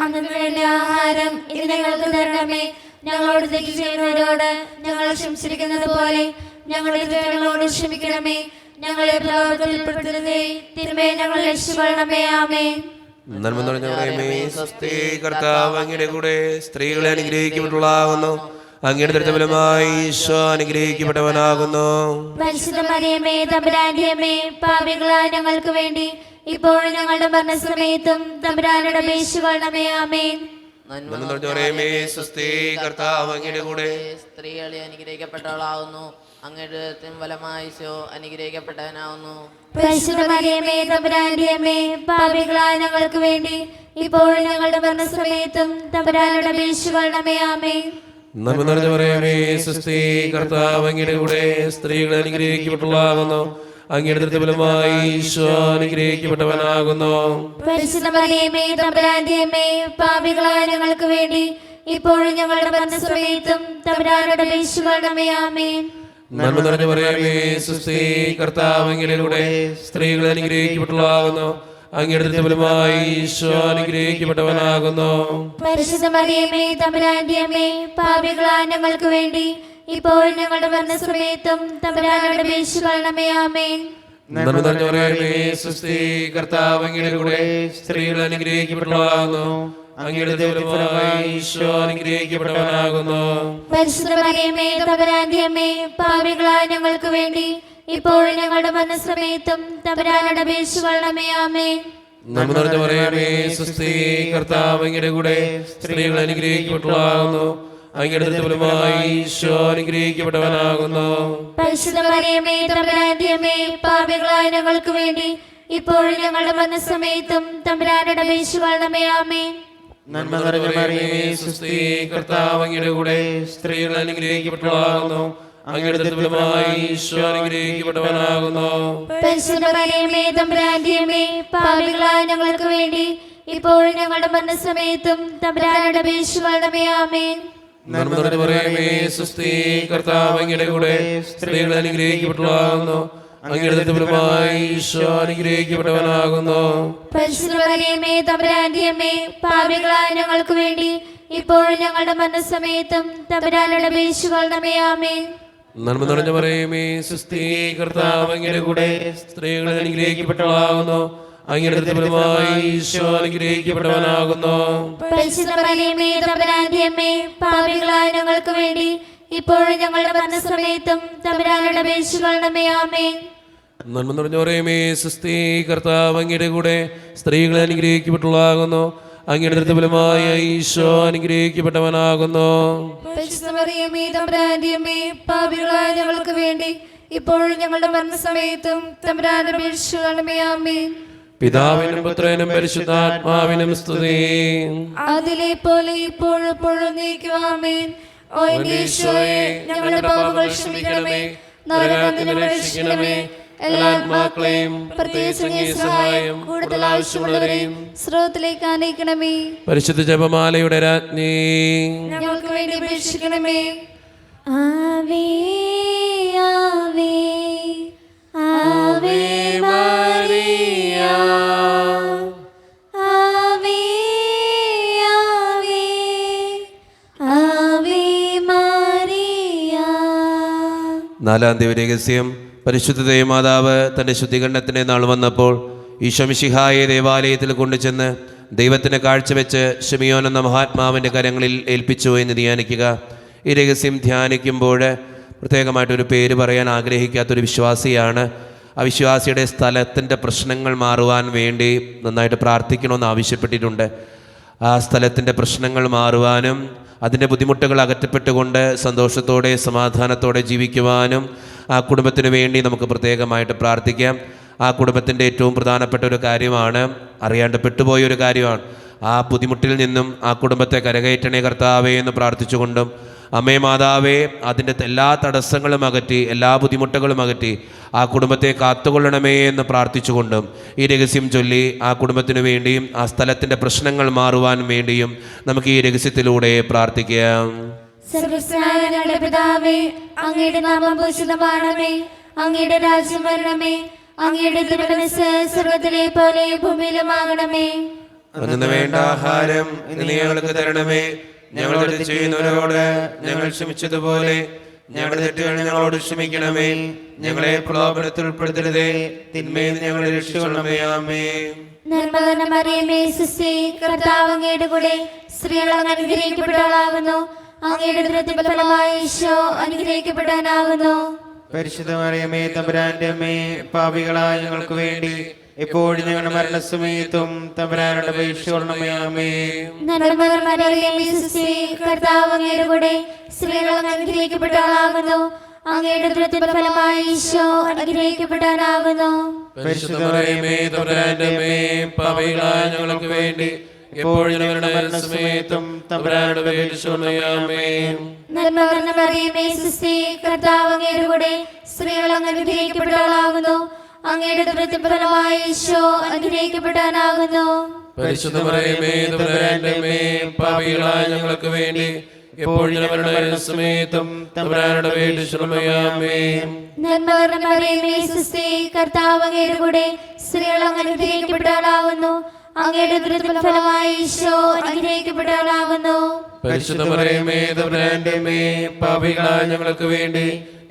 [SPEAKER 3] അന്നു വേണ്ട ആഹാരം ഇന്ന് ഞങ്ങൾക്ക് തരണമേ. ഞങ്ങളോട് തെറ്റ് ചെയ്യുന്നവരോട് ഞങ്ങൾ ക്ഷമിച്ചിരിക്കുന്നത് പോലെ ഞങ്ങളുടെ തെറ്റുകളോട് ക്ഷമിക്കണമേ. ഞങ്ങളെ പ്രലോഭനത്തിൽപ്പെടുത്തരുതേ, തിന്മയെ ഞങ്ങൾ രക്ഷിക്കണമേ. ആമേൻ.
[SPEAKER 1] നന്മ നിറഞ്ഞ മറിയമേ, സ്വസ്തി, കർത്താവ് അങ്ങയുടെ കൂടെ സ്ത്രീകളെ അനുഗ്രഹിക്കപ്പെട്ടുള്ളാകുന്നു. അങ്ങയുടെ ദൃഢഫലമായി ഈശോ അനുഗ്രഹിക്കപ്പെട്ടവനാകുന്നു.
[SPEAKER 3] പരിശുദ്ധ മറിയമേ തമ്പുരാന്റെ അമ്മേ, പാപികളായ ഞങ്ങൾക്ക് വേണ്ടി ഇപ്പോഴും ഞങ്ങളുടെ മരണസമയത്തും തമ്പുരാനോട് അപേക്ഷിക്കണമേ. ആമേൻ.
[SPEAKER 1] നന്മ നിറഞ്ഞവരേമേ സ്വസ്തി, കർത്താവ് അങ്ങയുടെ കൂടെ
[SPEAKER 5] സ്ത്രീകളെ അനുഗ്രഹിക്കപ്പെട്ടവളാവുന്നു. അങ്ങയുടെ ഫലമായി ഈശോ അനുഗ്രഹിക്കപ്പെട്ടവനാവുന്നു.
[SPEAKER 3] പരിശുദ്ധ മറിയമേ തമ്പുരാന്റെ അമ്മേ, പാപികളായ ഞങ്ങൾക്ക് വേണ്ടി ഇപ്പോഴും ഞങ്ങളുടെ മരണസമയത്തും തമ്പുരാനോട് അപേക്ഷിക്കണമേ. ആമേൻ.
[SPEAKER 1] നന്മ നിറഞ്ഞവരേമേ സ്വസ്തി, കർത്താവ് അങ്ങയുടെ കൂടെ സ്ത്രീകൾ അനുഗ്രഹിക്കപ്പെട്ടവളാകുന്നു. അങ്ങയുടെ ദൃഢഫലമായി ഈശോ അനുഗ്രഹിക്കപ്പെട്ടവനാകുന്നു.
[SPEAKER 3] പരിശുദ്ധ മറിയമേ തമ്പുരാന്റെ അമ്മേ, പാപികളായ ഞങ്ങൾക്ക് വേണ്ടി ഇപ്പോഴും ഞങ്ങളുടെ മരണസമയത്തും തമ്പുരാനോട് അപേക്ഷിക്കണമേ. ആമേൻ.
[SPEAKER 1] നന്മ നിറഞ്ഞവരേമേ സ്വസ്തി, കർത്താവ് അങ്ങയുടെ കൂടെ സ്ത്രീകൾ അനുഗ്രഹിക്കപ്പെട്ടവളാകുന്നു. അങ്ങയുടെ ദൃഢഫലമായി ഈശോ അനുഗ്രഹിക്കപ്പെട്ടവനാകുന്നു.
[SPEAKER 3] പരിശുദ്ധ മറിയമേ തമ്പുരാന്റെ അമ്മേ, പാപികളായ ഞങ്ങൾക്ക് വേണ്ടി ഇപ്പോഴും ഞങ്ങളുടെ മരണസമയത്തും തമ്പുരാനോട് അപേക്ഷിക്കണമേ. ആമേൻ.
[SPEAKER 1] നന്മ നിറഞ്ഞവരേമേ സ്വസ്തി, കർത്താവ് അങ്ങയുടെ കൂടെ സ്ത്രീകൾ അനുഗ്രഹിക്കപ്പെട്ടവളാകുന്നു. അങ്ങയുടെ ദൃഢഫലമായി ഈശോ അനുഗ്രഹിക്കപ്പെട്ടവനാകുന്നു.
[SPEAKER 3] പരിശുദ്ധ മറിയമേ തമ്പുരാന്റെ അമ്മേ, പാപികളായ ഞങ്ങൾക്ക് വേണ്ടി ഇപ്പോഴും ഞങ്ങളുടെ മരണസമയത്തും തമ്പുരാനോട് അപേക്ഷിക്കണമേ. ആമേൻ.
[SPEAKER 1] നന്മ നിറഞ്ഞവരേമേ സ്വസ്തി, കർത്താവ് അങ്ങയുടെ കൂടെ സ്ത്രീകൾ അനുഗ്രഹിക്കപ്പെട്ടവളാകുന്നു. അങ്ങയുടെ ദൃഢഫലമായി ഈശോ അനുഗ്രഹിക്കപ്പെട്ടവനാകുന്നു.
[SPEAKER 3] പരിശുദ്ധ മറിയമേ തമ്പുരാന്റെ അമ്മേ, പാപികളായ ഞങ്ങൾക്ക് വേണ്ടി ഇപ്പോഴും ഞങ്ങളുടെ മരണസമയത്തും തമ്പുരാനോട് അപേക്ഷിക്കണമേ. ആമേൻ.
[SPEAKER 1] നന്മ നിറഞ്ഞവരേമേ സ്വസ്തി, കർത്താവ് അങ്ങയുടെ കൂടെ സ്ത്രീകൾ അനുഗ്രഹിക്കപ്പെട്ടവളാകുന്നു. അങ്ങയുടെ ദൃഢഫലമായി ഈശോ അനുഗ്രഹിക്കപ്പെട്ടവനാകുന്നു.
[SPEAKER 3] പരിശുദ്ധ മറിയമേ തമ്പുരാന്റെ അമ്മേ, പാപികളായ ഞങ്ങൾക്ക് വേണ്ടി ഇപ്പോഴും ഞങ്ങളുടെ മരണസമയത്തും തമ്പുരാനോട് അപേക്ഷിക്കണമേ. ആമേൻ.
[SPEAKER 1] നന്മ നിറഞ്ഞവരേമേ സ്വസ്തി, കർത്താവ് അങ്ങയുടെ കൂടെ സ്ത്രീകൾ അനുഗ്രഹിക്കപ്പെട്ടവളാകുന്നു. അങ്ങയുടെ ദൃഢഫലമായി ഈശോ അനുഗ്രഹിക്കപ്പെട്ടവനാകുന്നു.
[SPEAKER 3] പരിശുദ്ധ മറിയമേ തമ്പുരാന്റെ അമ്മേ, പാപികളായ ഞങ്ങൾക്ക് വേണ്ടി ഇപ്പോഴും ഞങ്ങളുടെ മരണസമയത്തും തമ്പുരാനോട് അപേക്ഷിക്കണമേ. ആമേൻ.
[SPEAKER 1] നന്മ നിറഞ്ഞവരേമേ സ്വസ്തി, കർത്താവ് അങ്ങയുടെ കൂടെ സ്ത്രീകൾ അനുഗ്രഹിക്കപ്പെട്ടവളാകുന്നു. അങ്ങയുടെ ദൃഢഫലമായി ഈശോ അനുഗ്രഹിക്കപ്പെട്ടവനാകുന്നു.
[SPEAKER 3] പരിശുദ്ധ മറിയമേ തമ്പുരാന്റെ അമ്മേ, പാപികളായ ഞങ്ങൾക്ക് വേണ്ടി ഇപ്പോഴും ഞങ്ങളുടെ മരണസമയത്തും തമ്പുരാനോട് അപേക്ഷിക്കണമേ. ആമേൻ.
[SPEAKER 1] നന്മ നിറഞ്ഞവരേമേ സ്വസ്തി, കർത്താവ് അങ്ങയുടെ കൂടെ സ്ത്രീകൾ അനുഗ്രഹിക്കപ്പെട്ടവളാകുന്നു. അങ്ങയുടെ ദൃഢഫലമായ ഈശോ അനുഗ്രഹിക്കപ്പെട്ടവനാകുന്നു.
[SPEAKER 3] പരിശുദ്ധ മറിയമേ തമ്പുരാന്റെ അമ്മേ, പാപികളായ ഞങ്ങൾക്ക് വേണ്ടി ഇപ്പോഴും ഞങ്ങളുടെ മരണസമയത്തും തമ്പുരാനോട് അപേക്ഷിക്കണമേ. ആമേൻ.
[SPEAKER 1] പിതാവിനും പുത്രനും പരിശുദ്ധാത്മാവിനും സ്തുതി.
[SPEAKER 3] അതിലെ പോലെ ഇപ്പോഴും എപ്പോഴും നീക്കും. ആമേൻ. ഓ എന്റെ ഈശോയെ, ഞങ്ങളുടെ പാപങ്ങൾ ക്ഷമിക്കണമേ, നരകത്തിൽ നിന്ന് രക്ഷിക്കണമേ, എല്ലാ ആത്മാക്കളെയും പ്രത്യേകിച്ച് അങ്ങേ സഹായം കൂടുതൽ ആവശ്യമുള്ളവരെയും സ്രോതത്തിലേക്ക് ആനയിക്കണമേ.
[SPEAKER 1] പരിശുദ്ധ ജപമാലയുടെ രാജ്ഞി,
[SPEAKER 3] ഞങ്ങൾക്ക് വേണ്ടി അപേക്ഷിക്കണമേ. ആവേ ആവേ ആവേ മറിയ, ആവേ ആവേ ആവേ മറിയ.
[SPEAKER 1] നാലാം ദിവരഹസ്യം. പരിശുദ്ധ ദൈവമാതാവ് തൻ്റെ ശുദ്ധീകരണത്തിൻ്റെ നാൾ വന്നപ്പോൾ ഈശോ മിശിഹായെ ദേവാലയത്തിൽ കൊണ്ടുചെന്ന് ദൈവത്തിന് കാഴ്ചവെച്ച് ശിമിയോൻ എന്ന മഹാത്മാവിൻ്റെ കരങ്ങളിൽ ഏൽപ്പിച്ചു എന്ന് ധ്യാനിക്കുക. ഈ രഹസ്യം ധ്യാനിക്കുമ്പോൾ പ്രത്യേകമായിട്ടൊരു പേര് പറയാൻ ആഗ്രഹിക്കാത്തൊരു വിശ്വാസിയാണ്. ആ വിശ്വാസിയുടെ സ്ഥലത്തിൻ്റെ പ്രശ്നങ്ങൾ മാറുവാൻ വേണ്ടി നന്നായിട്ട് പ്രാർത്ഥിക്കണമെന്ന് ആവശ്യപ്പെട്ടിട്ടുണ്ട്. ആ സ്ഥലത്തിൻ്റെ പ്രശ്നങ്ങൾ മാറുവാനും അതിൻ്റെ ബുദ്ധിമുട്ടുകൾ അകറ്റപ്പെട്ടുകൊണ്ട് സന്തോഷത്തോടെ സമാധാനത്തോടെ ജീവിക്കുവാനും ആ കുടുംബത്തിന് വേണ്ടി നമുക്ക് പ്രത്യേകമായിട്ട് പ്രാർത്ഥിക്കാം. ആ കുടുംബത്തിൻ്റെ ഏറ്റവും പ്രധാനപ്പെട്ട ഒരു കാര്യമാണ്, അറിയാണ്ട് പെട്ടുപോയൊരു കാര്യമാണ്. ആ ബുദ്ധിമുട്ടിൽ നിന്നും ആ കുടുംബത്തെ കരകയറ്റണേ കർത്താവേ എന്ന് പ്രാർത്ഥിച്ചുകൊണ്ടും അമ്മേ മാതാവേ അതിൻ്റെ എല്ലാ തടസ്സങ്ങളും അകറ്റി എല്ലാ ബുദ്ധിമുട്ടുകളും അകറ്റി ആ കുടുംബത്തെ കാത്തുകൊള്ളണമേ എന്ന് പ്രാർത്ഥിച്ചുകൊണ്ടും ഈ രഹസ്യം ചൊല്ലി ആ കുടുംബത്തിനു വേണ്ടിയും ആ സ്ഥലത്തിൻ്റെ പ്രശ്നങ്ങൾ മാറുവാൻ വേണ്ടിയും നമുക്ക് ഈ രഹസ്യത്തിലൂടെ പ്രാർത്ഥിക്കാം.
[SPEAKER 3] സർവ്വസ്നായ ഞങ്ങളുടെ പിതാവേ, അങ്ങയുടെ നാമം പൂജിതമാകണമേ, അങ്ങയുടെ രാജ്യം വരണമേ, അങ്ങയുടെ തിരുമനസ്സ് സ്വർഗ്ഗത്തിലെ പോലെ ഭൂമിയിലുമാകണമേ.
[SPEAKER 1] അന്നു വേണ്ട ആഹാരം ഇന്ന് ഞങ്ങൾക്ക് തരണമേ. ഞങ്ങളോട് തെറ്റ് ചെയ്യുന്നവരോട് ഞങ്ങൾ ക്ഷമിച്ചതുപോലെ ഞങ്ങളുടെ തെറ്റുകൾ ഞങ്ങളോട് ക്ഷമിക്കണമേ. ഞങ്ങളെ പ്രലോഭനത്തിൽ ഉൾപ്പെടുത്തരുതേ, തിന്മയിൽ ഞങ്ങളെ രക്ഷിക്കണമേ. ആമേൻ.
[SPEAKER 3] നന്മ നിറഞ്ഞ മറിയമേ, സുസ്ഥി, കർത്താവ് അങ്ങയുടെ കൂടെ സ്ത്രീകൾ അങ്ങ് അനുഗ്രഹിക്കപ്പെട്ടവളാകുന്നു. അങ്ങയുടെ ഉദരത്തിൻ ഫലമായി ഈശോ അനുഗ്രഹിക്കപ്പെട്ടവനാകുന്നു.
[SPEAKER 6] പരിശുദ്ധ മറിയമേ തമ്പുരാന്റെ അമ്മേ, പാപികളായ ഞങ്ങൾക്ക് വേണ്ടി എപ്പോഴും ഞങ്ങളുടെ മരണസമയത്തും തമ്പുരാനോട് അപേക്ഷിച്ചുകൊള്ളണമേ. ആമേൻ.
[SPEAKER 3] നന്മ നിറഞ്ഞ മറിയമേ, സുസ്ഥി, കർത്താവ് അങ്ങയുടെ കൂടെ സ്ത്രീകൾ അങ്ങ് അനുഗ്രഹിക്കപ്പെട്ടവളാകുന്നു. അങ്ങയുടെ ഉദരത്തിൻ ഫലമായി ഈശോ അനുഗ്രഹിക്കപ്പെട്ടവനാകുന്നു.
[SPEAKER 1] പരിശുദ്ധ മറിയമേ തമ്പുരാന്റെ അമ്മേ, പാപികളായ ഞങ്ങൾക്ക് വേണ്ടി എപ്പോഴും ഞങ്ങളുടെ മരണസമയത്തും തമ്പുരാനോട് അപേക്ഷിച്ചുകൊള്ളണമേ. ആമേൻ.
[SPEAKER 3] നന്മ നിറഞ്ഞ മറിയമേ, സുസ്ഥി, കർത്താവ് അങ്ങയുടെ കൂടെ സ്ത്രീകൾ അങ്ങ് അനുഗ്രഹിക്കപ്പെട്ടവളാകുന്നു. അങ്ങയുടെ ഉദരത്തിൻ ഫലമായി ഈശോ അനുഗ്രഹിക്കപ്പെട്ടവനാകുന്നു.
[SPEAKER 1] പരിശുദ്ധ മറിയമേ തമ്പുരാന്റെ അമ്മേ, പാപികളായ ഞങ്ങൾക്ക് വേണ്ടി എപ്പോഴും ഞങ്ങളുടെ മരണസമയത്തും തമ്പുരാനോട് അപേക്ഷിച്ചുകൊള്ളണമേ. ആമേൻ.
[SPEAKER 3] നന്മ നിറഞ്ഞ മറിയമേ, സുസ്ഥി, കർത്താവ് അങ്ങയുടെ കൂടെ സ്ത്രീകൾ അങ്ങ് അനുഗ്രഹിക്കപ്പെട്ടവളാകുന്നു. അങ്ങയുടെ ഉദരത്തിൻ ഫലമായി ഈശോ അനുഗ്രഹിക്കപ്പെട്ടവളാകുന്നു.
[SPEAKER 1] പരിശുദ്ധ മറിയമേ തമ്പുരാന്റെ അമ്മേ, പാപികളായ ഞങ്ങൾക്ക് വേണ്ടി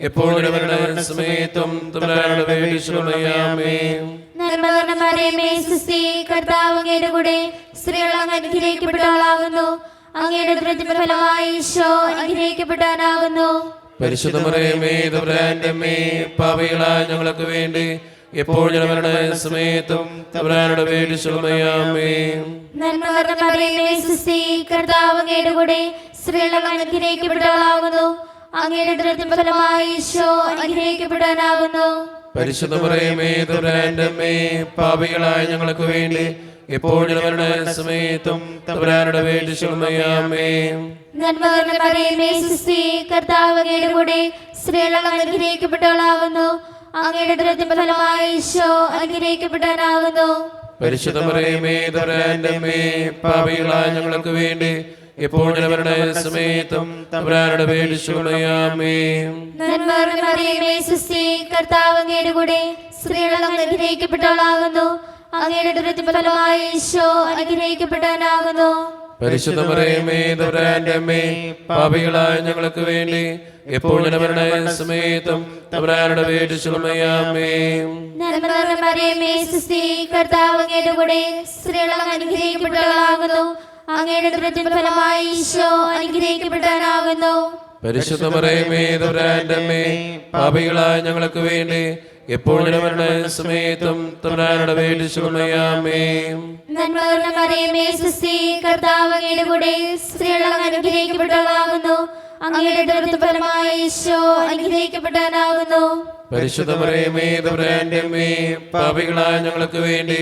[SPEAKER 1] എപ്പോഴും ഞങ്ങളുടെ മരണസമയത്തും തമ്പുരാനോട് അപേക്ഷിച്ചുകൊള്ളണമേ. ആമേൻ.
[SPEAKER 3] നന്മ നിറഞ്ഞ മറിയമേ, സുസ്ഥി, കർത്താവ് അങ്ങയുടെ കൂടെ സ്ത്രീകൾ അങ്ങ് അനുഗ്രഹിക്കപ്പെട്ടവളാകുന്നു. അങ്ങയുടെ ഉദരത്തിൻ ഫലമായി ഈശോ അനുഗ്രഹിക്കപ്പെട്ടവനാകുന്നു.
[SPEAKER 1] പരിശുദ്ധ മറിയമേ തമ്പുരാന്റെ അമ്മേ, പാപികളായ ഞങ്ങൾക്ക് വേണ്ടി എപ്പോഴും ഞങ്ങളുടെ മരണസമയത്തും തമ്പുരാനോട് അപേക്ഷിച്ചുകൊള്ളണമേ. ആമേൻ.
[SPEAKER 3] നന്മ നിറഞ്ഞ മറിയമേ, സുസ്ഥി, കർത്താവ് അങ്ങയുടെ കൂടെ സ്ത്രീകൾ അങ്ങ് അനുഗ്രഹിക്കപ്പെട്ടവളാകുന്നു. അങ്ങയുടെ ഉദരത്തിൻ ഫലമായി ഈശോ അനുഗ്രഹിക്കപ്പെട്ടവനാകുന്നു.
[SPEAKER 1] പരിശുദ്ധ മറിയമേ തമ്പുരാന്റെ അമ്മേ, പാപികളായ ഞങ്ങൾക്ക് വേണ്ടി എപ്പോഴും ഞങ്ങളുടെ മരണസമയത്തും തമ്പുരാനോട് അപേക്ഷിച്ചുകൊള്ളണമേ. ആമേൻ.
[SPEAKER 3] നന്മ നിറഞ്ഞ മറിയമേ, സുസ്ഥി, കർത്താവ് അങ്ങയുടെ കൂടെ സ്ത്രീകൾ അങ്ങ് അനുഗ്രഹിക്കപ്പെട്ടവളാകുന്നു. അങ്ങയുടെ ഉദരത്തിൻ ഫലമായി ഈശോ അനുഗ്രഹിക്കപ്പെട്ടവനാകുന്നു.
[SPEAKER 1] പരിശുദ്ധ മറിയമേ തമ്പുരാന്റെ അമ്മേ, പാപികളായ ഞങ്ങൾക്ക് വേണ്ടി എപ്പോഴും ഞങ്ങളുടെ മരണസമയത്തും തമ്പുരാനോട് അപേക്ഷിച്ചുകൊള്ളണമേ. ആമേൻ.
[SPEAKER 3] നന്മ നിറഞ്ഞ മറിയമേ, സുസ്ഥി, കർത്താവ് അങ്ങയുടെ കൂടെ സ്ത്രീകൾ അങ്ങ് അനുഗ്രഹിക്കപ്പെട്ടവളാകുന്നു. അങ്ങയുടെ ഉദരത്തിൻ ഫലമായി ഈശോ അനുഗ്രഹിക്കപ്പെട്ടവനാകുന്നു.
[SPEAKER 1] പരിശുദ്ധ മറിയമേ തമ്പുരാന്റെ അമ്മേ, പാപികളായ ഞങ്ങൾക്ക് വേണ്ടി എപ്പോഴും ഞങ്ങളുടെ മരണസമയത്തും തമ്പുരാനോട് അപേക്ഷിച്ചുകൊള്ളണമേ. ആമേൻ.
[SPEAKER 3] നന്മ നിറഞ്ഞ മറിയമേ, സുസ്ഥി, കർത്താവ് അങ്ങയുടെ കൂടെ സ്ത്രീകൾ അങ്ങ് അനുഗ്രഹിക്കപ്പെട്ടവളാകുന്നു. അങ്ങയുടെ ഉദരത്തിൻ ഫലമായി ഈശോ അനുഗ്രഹിക്കപ്പെട്ടവനാകുന്നു.
[SPEAKER 1] പരിശുദ്ധ മറിയമേ തമ്പുരാന്റെ അമ്മേ, പാപികളായ ഞങ്ങൾക്ക് വേണ്ടി എപ്പോഴും ഞങ്ങളുടെ മരണസമയത്തും തമ്പുരാനോട് അപേക്ഷിച്ചുകൊള്ളണമേ. ആമേൻ.
[SPEAKER 3] നന്മ നിറഞ്ഞ മറിയമേ, സുസ്ഥി, കർത്താവ് അങ്ങയുടെ കൂടെ സ്ത്രീകൾ അങ്ങ് അനുഗ്രഹിക്കപ്പെട്ടവളാകുന്നു. അങ്ങയുടെ ഉദരത്തിൻ ഫലമായി ഈശോ അനുഗ്രഹിക്കപ്പെട്ടവനാകുന്നു.
[SPEAKER 1] പരിശുദ്ധ മറിയമേ തമ്പുരാന്റെ അമ്മേ, പാപികളായ ഞങ്ങൾക്ക് വേണ്ടി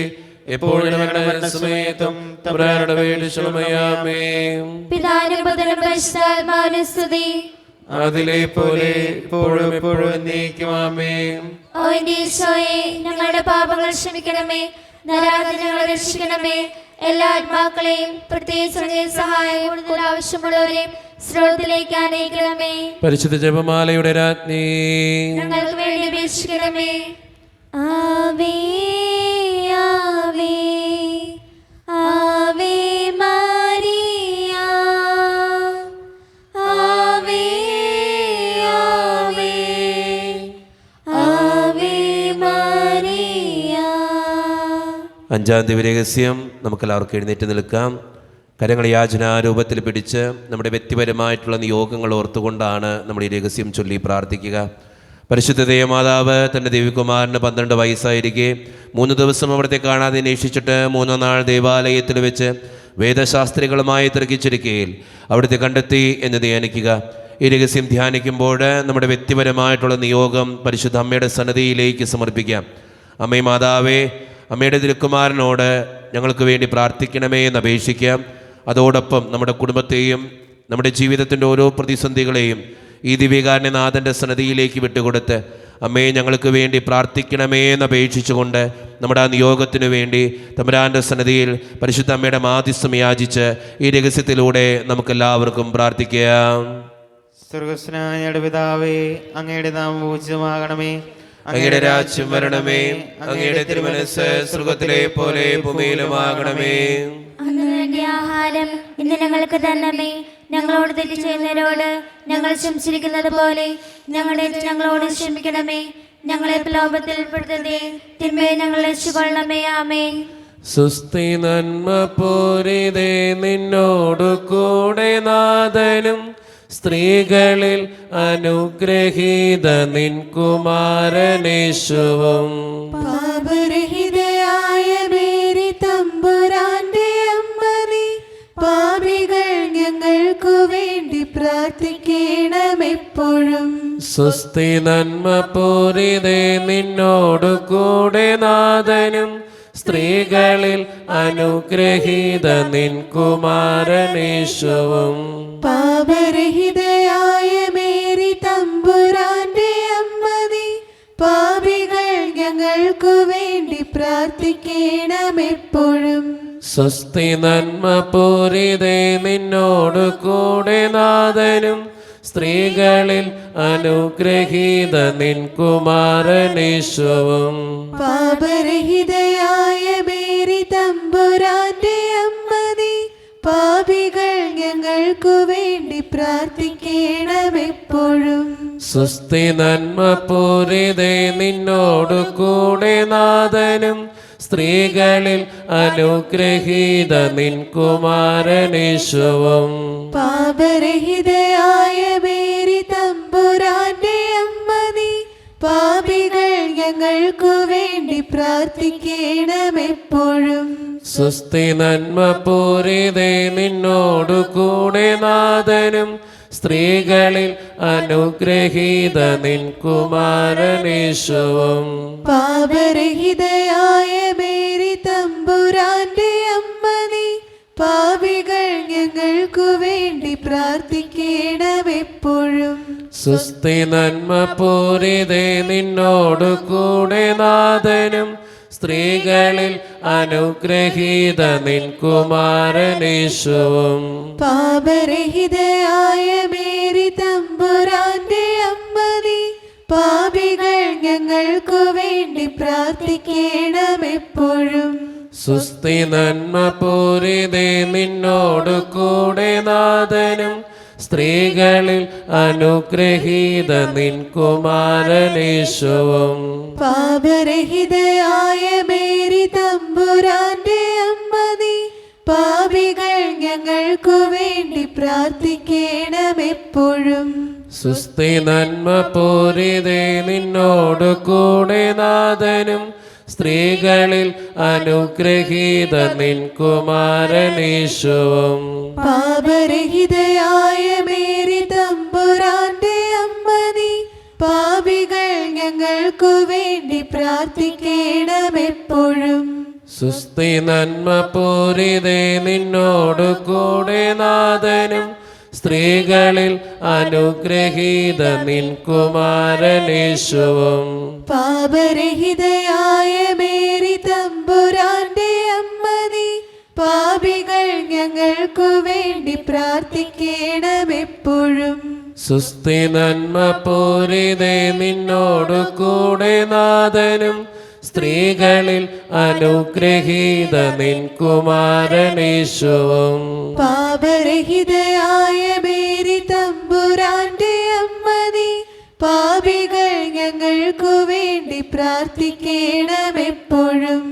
[SPEAKER 1] എപ്പോഴും ഞങ്ങളുടെ മരണസമയത്തും തമ്പുരാനോട് അപേക്ഷിച്ചുകൊള്ളണമേ. ആമേൻ.
[SPEAKER 3] പിതാവിനും പുത്രനും പരിശുദ്ധാത്മാവിനും സ്തുതി.
[SPEAKER 1] അതിലെ പോലെ എപ്പോഴും എപ്പോഴും എന്നേക്കും. ആമേൻ.
[SPEAKER 3] ഓ എന്റെ ഈശോയെ, ഞങ്ങളുടെ പാപങ്ങൾ ക്ഷമിക്കണമേ, നരകത്തിൽ ഞങ്ങളെ രക്ഷിക്കണമേ. എല്ലാ ആത്മാക്കളെയും പ്രത്യേകിച്ച് അങ്ങേ സഹായം കൂടുതൽ ആവശ്യമുള്ളവരെയും സ്രോതത്തിലേക്ക് അനയിക്കണമേ.
[SPEAKER 1] പരിശുദ്ധ ജപമാലയുടെ രാജ്ഞി,
[SPEAKER 3] ഞങ്ങൾക്ക് വേണ്ടി അപേക്ഷിക്കണമേ. ആവേ ആവേ ആവേ മരിയ, ആവേ ആവേ ആവേ മരിയ.
[SPEAKER 1] അഞ്ചാം ദിവ്യരഹസ്യം നമുക്കെല്ലാവർക്കും എഴുന്നേറ്റ് നിൽക്കാം. കരങ്ങൾ യാചനാരൂപത്തിൽ പിടിച്ച് നമ്മുടെ വ്യക്തിപരമായിട്ടുള്ള നിയോഗങ്ങൾ ഓർത്തുകൊണ്ടാണ് നമ്മൾ ഈ രഹസ്യം ചൊല്ലി പ്രാർത്ഥിക്കുക. പരിശുദ്ധ ദേവമാതാവ് തൻ്റെ ദേവികുമാരന് 12 വയസ്സായിരിക്കെ 3 ദിവസം അവിടുത്തെ കാണാതെ അന്വേഷിച്ചിട്ട് 3-ാം നാൾ ദേവാലയത്തിൽ വെച്ച് വേദശാസ്ത്രികളുമായി തർക്കിച്ചിരിക്കുകയിൽ അവിടുത്തെ കണ്ടെത്തി എന്ന് ധ്യാനിക്കുക. ഈ രഹസ്യം ധ്യാനിക്കുമ്പോൾ നമ്മുടെ വ്യക്തിപരമായിട്ടുള്ള നിയോഗം പരിശുദ്ധ അമ്മയുടെ സന്നിധിയിലേക്ക് സമർപ്പിക്കാം. അമ്മേ മാതാവേ, അമ്മയുടെ തിരുക്കുമാരനോട് ഞങ്ങൾക്ക് വേണ്ടി പ്രാർത്ഥിക്കണമേ എന്ന് അപേക്ഷിക്കാം. അതോടൊപ്പം നമ്മുടെ കുടുംബത്തെയും നമ്മുടെ ജീവിതത്തിൻ്റെ ഓരോ പ്രതിസന്ധികളെയും ഈ ദിവ്യകാരുണ്യനാഥൻ്റെ സന്നിധിയിലേക്ക് വിട്ടുകൊടുത്ത് അമ്മയെ ഞങ്ങൾക്ക് വേണ്ടി പ്രാർത്ഥിക്കണമേ എന്ന് അപേക്ഷിച്ചുകൊണ്ട് നമ്മുടെ ആ നിയോഗത്തിനു വേണ്ടി തമ്പുരാൻ്റെ സന്നിധിയിൽ പരിശുദ്ധ അമ്മയുടെ മാധ്യസ്ഥം യാചിച്ച് ഈ രഹസ്യത്തിലൂടെ നമുക്കെല്ലാവർക്കും പ്രാർത്ഥിക്കാം.
[SPEAKER 6] സ്വർഗ്ഗസ്ഥനായ ഞങ്ങളുടെ പിതാവേ, അങ്ങയുടെ നാമം പൂജിതമാകണമേ.
[SPEAKER 1] അങ്ങയുടെ രാജ്യം വരണമേ. അങ്ങയുടെ തിരുമനസ്സ് സ്വർഗ്ഗത്തിലെ പോലെ ഭൂമിയിലുമാകണമേ.
[SPEAKER 3] അന്ന് വേണ്ട ആഹാരം ഇന്ന് ഞങ്ങൾക്ക് തരണമേ. ഞങ്ങളോട് തെറ്റ് ചെയ്യുന്നവരോട് ഞങ്ങൾ ക്ഷമിച്ചിരിക്കുന്നത് പോലെ ഞങ്ങളോട് ക്ഷമിക്കണമേ. ഞങ്ങളെ പ്രലോഭത്തിൽ ഉൾപ്പെടുത്തരുതേ, തിന്മയെ ഞങ്ങൾ രക്ഷിക്കൊള്ളണമേ. ആമേൻ.
[SPEAKER 1] സുസ്ഥി നന്മ പൂരിതേ, നിന്നോടു കൂടെ നാഥനും സ്ത്രീകളിൽ അനുഗ്രഹീത നിൻ കുമാരനേശുവും.
[SPEAKER 7] പാപരഹിതയായ മേരി തമ്പുരാന്റെ അമ്മ നീ, പാപികൾ ഞങ്ങൾക്കു വേണ്ടി പ്രാർത്ഥിക്കണമെപ്പോഴും.
[SPEAKER 1] സുസ്ഥി നന്മ പൂരിതേ നിന്നോടു കൂടെ നാഥനും, സ്ത്രീകളിൽ അനുഗ്രഹീത നിൻ കുമാരനേശുവും.
[SPEAKER 7] പാപരഹിതയായ മേരി തമ്പുരാന്റെ അമ്മ നീ, പാപികൾ ഞങ്ങൾക്കു വേണ്ടി പ്രാർത്ഥിക്കണമെപ്പോഴും.
[SPEAKER 1] സുസ്ഥി നന്മ പൂരിതേ നിന്നോടു കൂടെ നാഥനും, സ്ത്രീകളിൽ അനുഗ്രഹീത നിൻ കുമാരനേശുവും.
[SPEAKER 7] പാപരഹിതയായ മേരി തമ്പുരാന്റെ അമ്മ നീ, പാപികൾ ഞങ്ങൾക്കു വേണ്ടി പ്രാർത്ഥിക്കണമെപ്പോഴും.
[SPEAKER 1] സുസ്ഥി നന്മ പൂരിതേ നിന്നോടു കൂടെ നാഥനും, സ്ത്രീകളിൽ അനുഗ്രഹീത നിൻ കുമാരനേശുവും.
[SPEAKER 7] പാപരഹിതയായ മേരി തമ്പുരാന്റെ അമ്മ നീ, പാപികൾ ഞങ്ങൾക്കു വേണ്ടി പ്രാർത്ഥിക്കണമെപ്പോഴും.
[SPEAKER 1] സുസ്ഥി നന്മ പൂരിതേ നിന്നോടു കൂടെ നാഥനും, സ്ത്രീകളിൽ അനുഗ്രഹീത നിൻ കുമാരനേശുവും.
[SPEAKER 7] പാപരഹിതയായ മേരി തമ്പുരാന്റെ അമ്മ നീ, പാപികൾ ഞങ്ങൾക്കു വേണ്ടി പ്രാർത്ഥിക്കണമെപ്പോഴും.
[SPEAKER 1] സുസ്ഥി നന്മ പൂരിതേ നിന്നോടു കൂടെ നാഥനും, സ്ത്രീകളിൽ അനുഗ്രഹീത നിൻ കുമാരനേശുവും.
[SPEAKER 7] പാപരഹിതയായ മേരി തമ്പുരാന്റെ അമ്മ നീ, പാപികൾ ഞങ്ങൾക്കു വേണ്ടി പ്രാർത്ഥിക്കണമെപ്പോഴും.
[SPEAKER 1] സുസ്ഥി നന്മ പൂരിതേ നിന്നോടു കൂടെ നാഥനും, സ്ത്രീകളിൽ അനുഗ്രഹീത നിൻ കുമാരനേശുവും.
[SPEAKER 7] പാപരഹിതയായ മേരി തമ്പുരാന്റെ അമ്മ നീ, പാപികൾ ഞങ്ങൾക്കു വേണ്ടി പ്രാർത്ഥിക്കണമെപ്പോഴും.
[SPEAKER 1] സുസ്ഥി നന്മ പൂരിതേ നിന്നോടു കൂടെ നാഥനും, സ്ത്രീകളിൽ അനുഗ്രഹീത നിൻ കുമാരനേശുവും.
[SPEAKER 7] പാപരഹിതയായ മേരി തമ്പുരാന്റെ അമ്മ നീ, പാപികൾ ഞങ്ങൾക്കു വേണ്ടി പ്രാർത്ഥിക്കണമെപ്പോഴും.
[SPEAKER 1] സുസ്ഥി നന്മ പൂരിതേ നിന്നോടു കൂടെ നാഥനും, സ്ത്രീകളിൽ അനുഗ്രഹീത നിൻ കുമാരനേശുവും.
[SPEAKER 7] പാപരഹിതയായ മേരി തമ്പുരാന്റെ അമ്മ നീ, പാപികൾ ഞങ്ങൾക്കു വേണ്ടി പ്രാർത്ഥിക്കണമെപ്പോഴും.
[SPEAKER 1] സുസ്ഥി നന്മ പൂരിതേ നിന്നോടു കൂടെ നാഥനും, സ്ത്രീകളിൽ അനുഗ്രഹീത നിൻ കുമാരനേശുവും.
[SPEAKER 7] പാപരഹിതയായ മേരി തമ്പുരാന്റെ അമ്മ നീ, പാപികൾ ഞങ്ങൾക്കു വേണ്ടി പ്രാർത്ഥിക്കണമെപ്പോഴും.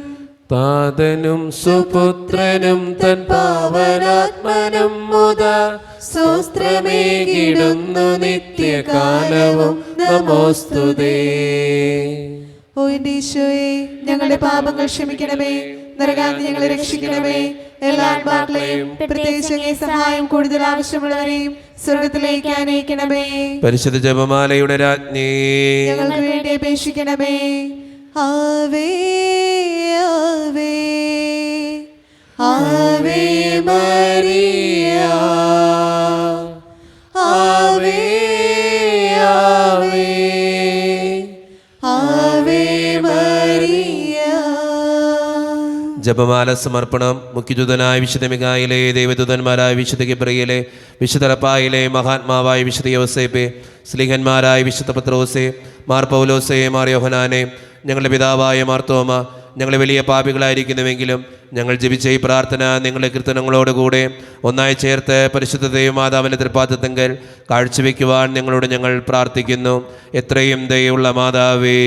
[SPEAKER 1] താതനും സുപുത്രനും തൻ പാവനാത്മനും മുതാ സ്തോത്രമേകിടുന്നു നിത്യകാലവും നമോസ്തുതേ.
[SPEAKER 7] ഓ എന്റെ ഈശോയെ, ഞങ്ങളുടെ പാപങ്ങൾ ക്ഷമിക്കണമേ, നരകാന്തി ഞങ്ങളെ രക്ഷിക്കണമേ. എല്ലാ ആത്മാക്കളെയും പ്രത്യേകിച്ച് അങ്ങേ സഹായം കൂടുതൽ ആവശ്യമുള്ളവരെയും സ്വർഗത്തിലേക്ക് അനയിക്കണമേ.
[SPEAKER 1] പരിശുദ്ധ ജപമാലയുടെ രാജ്ഞി,
[SPEAKER 7] ഞങ്ങൾക്ക് വേണ്ടി അപേക്ഷിക്കണമേ. ആവേ ആവേ ആവേ മരിയ, ആവേ ആവേ ആവേ മരിയ.
[SPEAKER 1] ജപമാല സമർപ്പണം. മുഖ്യദൂതനായ വിശുദ്ധ മിഖായേലേ, ദൈവദൂതന്മാരായ വിശുദ്ധ ഗബ്രിയേലേ, വിശുദ്ധ റഫായേലേ, മഹാത്മാവായ വിശുദ്ധ യോസേപ്പേ, സ്ലീഹന്മാരായ വിശുദ്ധ പത്രോസേ, മാർ പൗലോസേ, മാർ യോഹനാനെ, ഞങ്ങളുടെ പിതാവായ മാർത്തോമ, ഞങ്ങൾ വലിയ പാപികളായിരിക്കുന്നുവെങ്കിലും ഞങ്ങൾ ജപിച്ച ഈ പ്രാർത്ഥന നിങ്ങളുടെ കീർത്തനങ്ങളോടുകൂടെ ഒന്നായി ചേർത്ത് പരിശുദ്ധ ദൈവമാതാവിൻ്റെ തൃപ്പാദത്തെങ്കിൽ കാഴ്ചവെക്കുവാൻ ഞങ്ങളോട് ഞങ്ങൾ പ്രാർത്ഥിക്കുന്നു. എത്രയും ദയുള്ള മാതാവേ,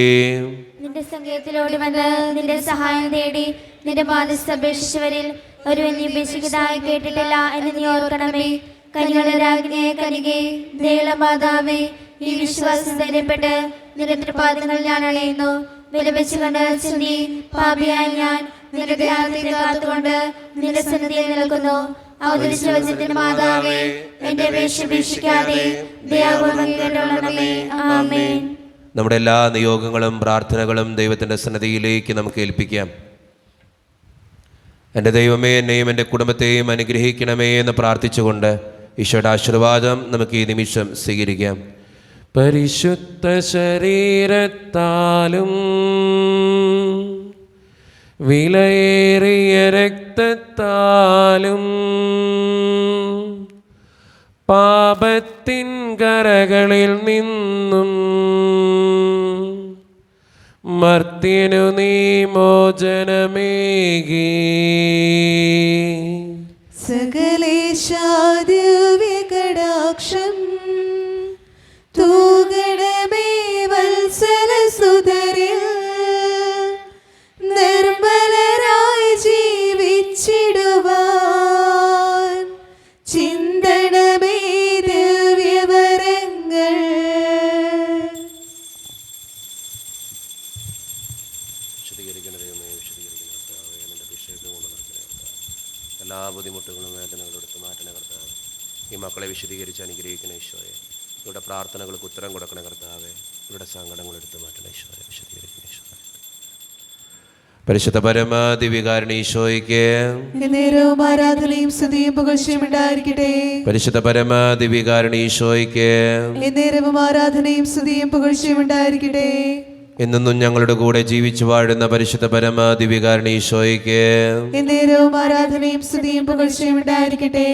[SPEAKER 3] നിന്റെ സങ്കേതത്തിലോട് വന്ന് നിന്റെ സഹായം തേടി നിന്റെ ബാധ്യസ്ഥ അപേക്ഷിച്ചവരിൽ ഒരുവൻ നീ ഉപേക്ഷിക്കുന്നതായി കേട്ടിട്ടില്ല എന്ന് നീ ഓർക്കണമേ. കനികളുടെ രാജ്ഞിയെ കനികെ ദൈവമാതാവേ, ഈ വിശ്വാസം ധൈര്യപ്പെട്ട് നിന്റെ പാദങ്ങൾ ഞാൻ അണയുന്നു. വിലപിച്ചു കണ്ട് ചിന്തി പാപിയായി ഞാൻ നിന്റെ ധ്യാനത്തിൽ കാത്തുകൊണ്ട് നിന്റെ സന്നിധിയിൽ നിൽക്കുന്നു. അവതരിച്ച വചനത്തിന്റെ മാതാവേ, എന്റെ അപേക്ഷ ഉപേക്ഷിക്കാതെ ദയാപൂർവ്വം കേട്ടുകൊള്ളണമേ. ആമേൻ.
[SPEAKER 1] നമ്മുടെ എല്ലാ നിയോഗങ്ങളും പ്രാർത്ഥനകളും ദൈവത്തിൻ്റെ സന്നിധിയിലേക്ക് നമുക്ക് ഏൽപ്പിക്കാം. എൻ്റെ ദൈവമേ, എന്നെയും എൻ്റെ കുടുംബത്തെയും അനുഗ്രഹിക്കണമേ എന്ന് പ്രാർത്ഥിച്ചുകൊണ്ട് ഈശോയുടെ ആശീർവാദം നമുക്ക് ഈ നിമിഷം സ്വീകരിക്കാം. പരിശുദ്ധ ശരീരത്താലും വിലയേറിയ രക്തത്താലും പാപത്തിൻ കരകളിൽ നിന്നും മർത്യനു നീ മോചനമേകി.
[SPEAKER 7] സകലേശാദിവ്യകടാക്ഷം തൂകണമേ വത്സലസുതരിൽ. നിർമ്മലരായി ജീവിച്ചിടുവാൻ ചിന്തണമേ ദിവ്യവരങ്ങൾ.
[SPEAKER 1] എല്ലാ ബുദ്ധിമുട്ടുകളും വേദനകളും എടുത്ത് മാറ്റണ കർത്താവ്. ഈ മക്കളെ വിശദീകരിച്ച് അനുഗ്രഹിക്കണ ഈശോയെ. ഇവരുടെ പ്രാർത്ഥനകൾക്ക് ഉത്തരം കൊടുക്കണ കർത്താവെ. ഇവരുടെ സങ്കടങ്ങൾ എടുത്ത് മാറ്റണ ഈശോയെ. വിശദീകരിക്കണ ഈശോയെ. പരിശുദ്ധ പരമാദിവികാരണ ഈശോയ്ക്ക്
[SPEAKER 7] നേരവും ആരാധനയും സ്തുതിയും പുകഴ്ചയും ഉണ്ടായിരിക്കട്ടെ.
[SPEAKER 1] പരിശുദ്ധ പരമാദിവികാരണ ഈശോയ്ക്ക്
[SPEAKER 7] നേരവും ആരാധനയും സ്തുതിയും പുകഴ്ചയും ഉണ്ടായിരിക്കട്ടെ.
[SPEAKER 1] എന്നും ഞങ്ങളുടെ കൂടെ ജീവിച്ചു വാഴുന്ന പരിശുദ്ധ പരമാദിവികാരണ ഈശോയ്ക്ക്
[SPEAKER 7] നേരവും ആരാധനയും സ്തുതിയും പുകഴ്ചയും ഉണ്ടായിരിക്കട്ടെ.